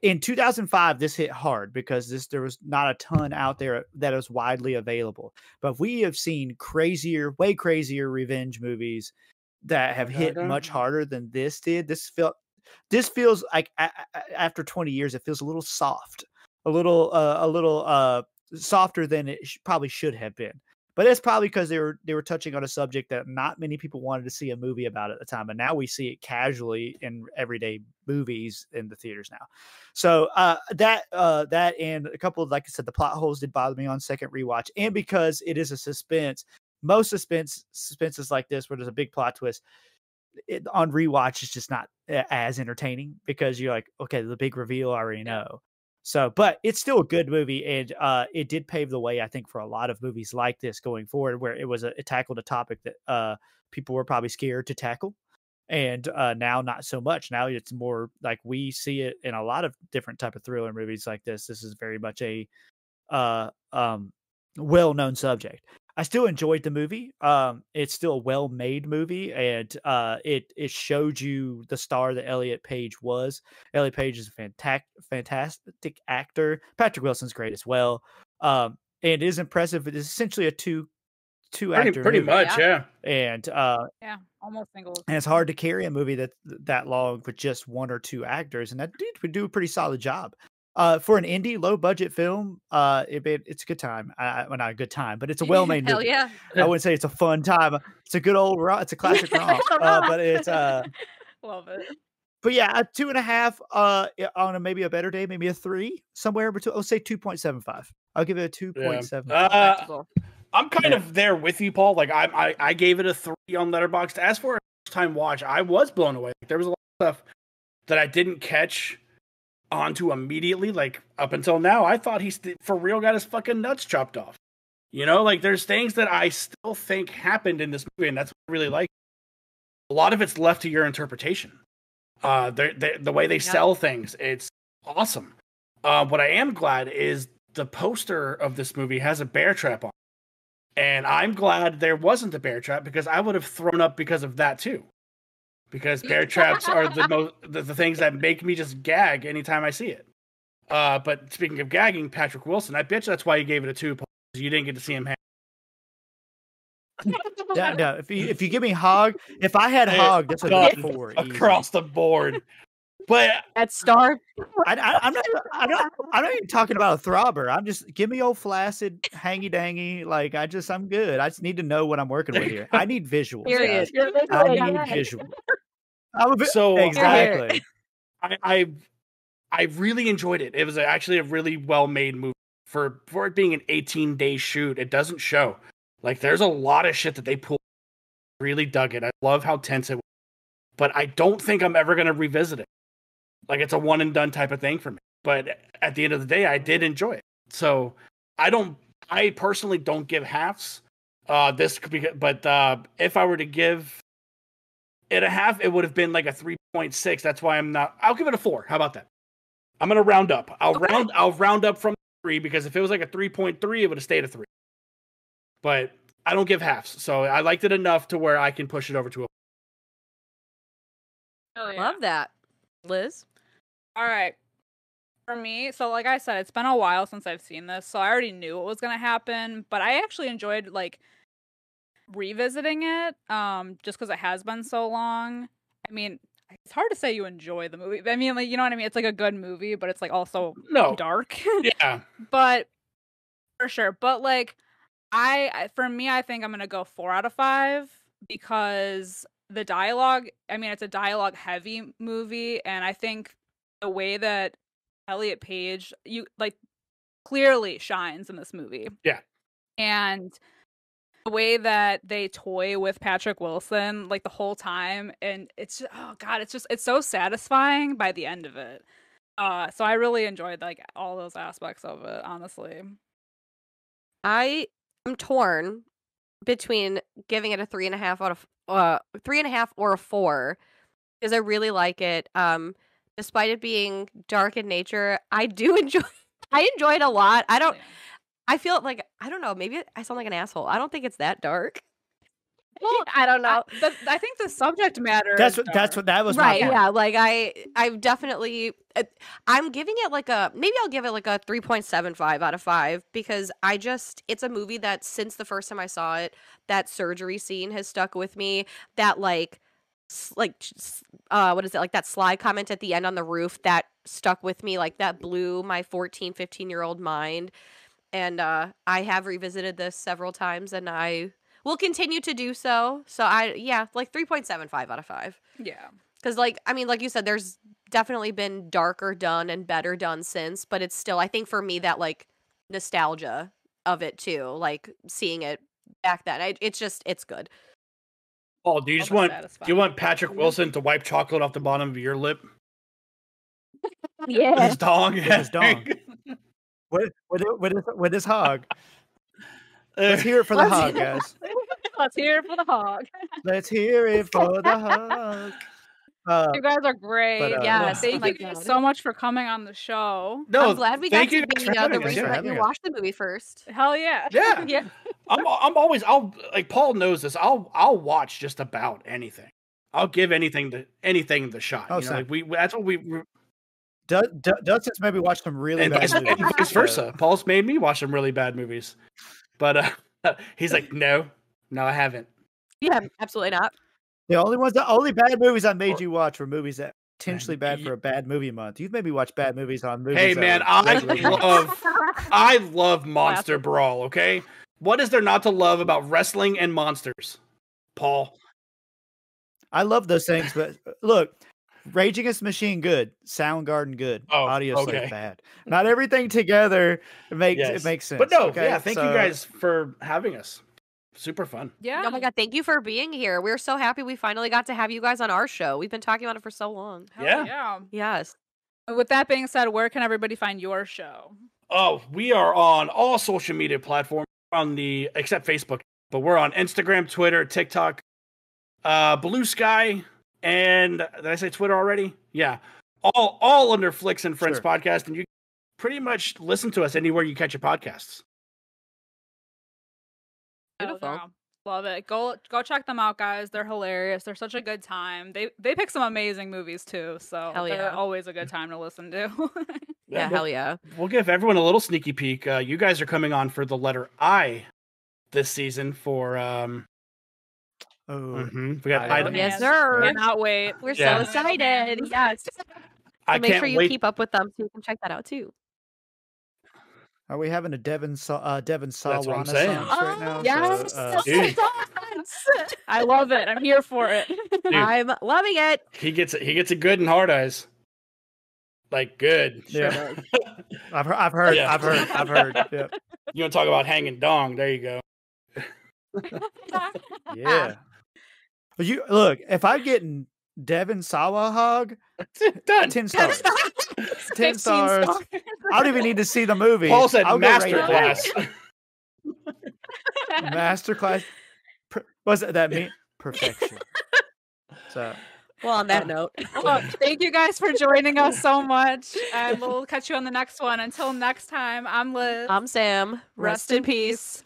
In 2005, this hit hard because there was not a ton out there that was widely available. But we have seen way crazier revenge movies that have hit much harder than this did. This feels like after 20 years, it feels a little soft, a little softer than it probably should have been. But it's probably because they were touching on a subject that not many people wanted to see a movie about at the time, and now we see it casually in everyday movies in the theaters now. So that and a couple of, like I said, the plot holes did bother me on second rewatch, and because it is a suspense. Most suspenses like this, where there's a big plot twist, on rewatch is just not as entertaining because you're like, okay, the big reveal I already know. So, but it's still a good movie, and it did pave the way, I think, for a lot of movies like this going forward, where it tackled a topic that people were probably scared to tackle, and now not so much. Now it's more like we see it in a lot of different type of thriller movies like this. This is very much a well-known subject. I still enjoyed the movie. It's still a well-made movie, and it showed you the star that Elliot Page was. Elliot Page is a fantastic actor. Patrick Wilson's great as well. And it is impressive. It is essentially a two actor Pretty movie. much, yeah. And Yeah, almost single. and it's hard to carry a movie that long with just one or two actors, and that would do a pretty solid job. For an indie low budget film, it's a good time. Well, not a good time, but it's a well made Hell movie. yeah. I wouldn't say it's a fun time. It's a good old it's a classic romp. But it's Love it. but yeah, a 2.5 on maybe a better day, maybe a 3 somewhere between. I'll say 2.75. I'll give it a 2.7. Practical. I'm kind of there with you, Paul. Like I gave it a 3 on Letterboxd. As for a first time watch, I was blown away. There was a lot of stuff that I didn't catch onto immediately. Like up until now, I thought he's for real got his fucking nuts chopped off. You know, like there's things that I still think happened in this movie, and that's what I really like. A lot of it's left to your interpretation. The way they sell things, it's awesome. What I am glad is the poster of this movie has a bear trap on. And I'm glad there wasn't a bear trap because I would have thrown up because of that too. Because bear traps are the things that make me just gag anytime I see it. But speaking of gagging, Patrick Wilson, I bet you that's why you gave it a 2. You didn't get to see him hang. Yeah, no. If you give me Hog, if I had Hog, that's a 4 across the board. But That star. I'm not even talking about a throbber. I'm just give me old flaccid, hangy dangy. Like I'm good. I just need to know what I'm working with here. I need visuals. Period. Guys. I need visuals. Exactly. I really enjoyed it. It was actually a really well made movie for it being an 18-day shoot. It doesn't show. Like there's a lot of shit that they pulled. Really dug it. I love how tense it was. But I don't think I'm ever going to revisit it. Like it's a one and done type of thing for me. But at the end of the day, I did enjoy it. So I personally don't give halves. This could be, but if I were to give it a half, it would have been like a 3.6. That's why I'll give it a 4. How about that? I'm gonna round up. Okay. I'll round up from 3 because if it was like a 3.3, it would have stayed a 3. But I don't give halves, so I liked it enough to where I can push it over to a. Oh yeah. Love that. Liz? All right. For me, so like I said, it's been a while since I've seen this, so I already knew what was gonna happen, but I actually enjoyed like revisiting it, just because it has been so long. I mean, it's hard to say you enjoy the movie. I mean, like, you know what I mean? It's like a good movie, but it's like also No. dark. Yeah. But for sure. But like for me, I think I'm gonna go 4 out of 5 because the dialogue, I mean, it's a dialogue heavy movie, and I think the way that Elliot Page, you like, clearly shines in this movie. Yeah. And the way that they toy with Patrick Wilson like the whole time, and it's just, oh god, it's so satisfying by the end of it. So I really enjoyed like all those aspects of it, honestly. I am torn between giving it a 3.5 out of 3.5 or a 4 because I really like it. Despite it being dark in nature, I do enjoy. I enjoy it a lot. Yeah. I feel like I don't know. Maybe I sound like an asshole. I don't think it's that dark. Well, I don't know. I think the subject matter. That's is what that was Right, my point. yeah, like I've definitely I'm giving it like maybe I'll give it like a 3.75 out of 5 because it's a movie that since the first time I saw it, that surgery scene has stuck with me. That what is it, like that sly comment at the end on the roof that stuck with me, like that blew my 14, 15-year-old mind. And I have revisited this several times and I will continue to do so. So like 3.75 out of 5. Yeah. Because, like, I mean, like you said, there's definitely been darker done and better done since, but it's still, I think for me, that, like, nostalgia of it, too, like, seeing it back then, it's good. Oh, do you just want Patrick Wilson to wipe chocolate off the bottom of your lip? Yeah. With his dong? With his dong. with his hog. Let's hear it for the hog, guys. Let's hear it for the hog. Let's hear it for the hog. You guys are great. Yes. Thank you guys so much for coming on the show. No, I'm glad we got to be the reason that you watched the movie first. Hell yeah. Yeah. Yeah. I'm always like Paul knows this. I'll watch just about anything. I'll give anything the shot. Oh, you know, like that's what we. Dustin's maybe watched some really bad movies. And vice versa. Paul's made me watch some really bad movies, but he's like, no, I haven't. Yeah, absolutely not. The only bad movies I made you watch were movies that potentially bad for a bad movie month. You've made me watch bad movies on movies. Hey man, I love Monster Brawl. Okay, what is there not to love about wrestling and monsters, Paul? I love those things, but look, Rage Against the Machine good, Soundgarden good, Audio Slave bad. Not everything together makes sense. But no, okay? thank you guys for having us. Super fun. Yeah. Oh my god, thank you for being here. We're so happy we finally got to have you guys on our show. We've been talking about it for so long. Hell yeah. Yes. With that being said, where can everybody find your show? Oh, we are on all social media platforms except Facebook, but we're on Instagram, Twitter, TikTok, Blue Sky, and did I say Twitter already? Yeah. All under Flicks and Friends podcast, and you pretty much listen to us anywhere you catch your podcasts. Beautiful. Oh, yeah. Love it. Go check them out, guys. They're hilarious. They're such a good time. They pick some amazing movies too, so they're always a good time to listen to. Yeah, hell yeah. We'll give everyone a little sneaky peek. You guys are coming on for the letter I this season for we got items. Yes, sir. Cannot wait. We're so excited. Yes. So make sure you keep up with them so you can check that out too. Are we having a Devin Sawana right now? Yes. I love it. I'm here for it. Dude, I'm loving it. He gets it good in Hard Eyes. Like good. Yeah. I've heard. Yeah. I've heard. Yeah. You want to talk about hanging dong? There you go. Yeah. But you look, if I'm getting Devin Sawa hog, done. 10 stars. 10 stars. I don't even need to see the movie. Paul said masterclass. Masterclass. What's that mean? Perfection. So Well, on that note, Well, thank you guys for joining us so much, and we'll catch you on the next one. Until next time, I'm Liz. I'm Sam. Rest in peace.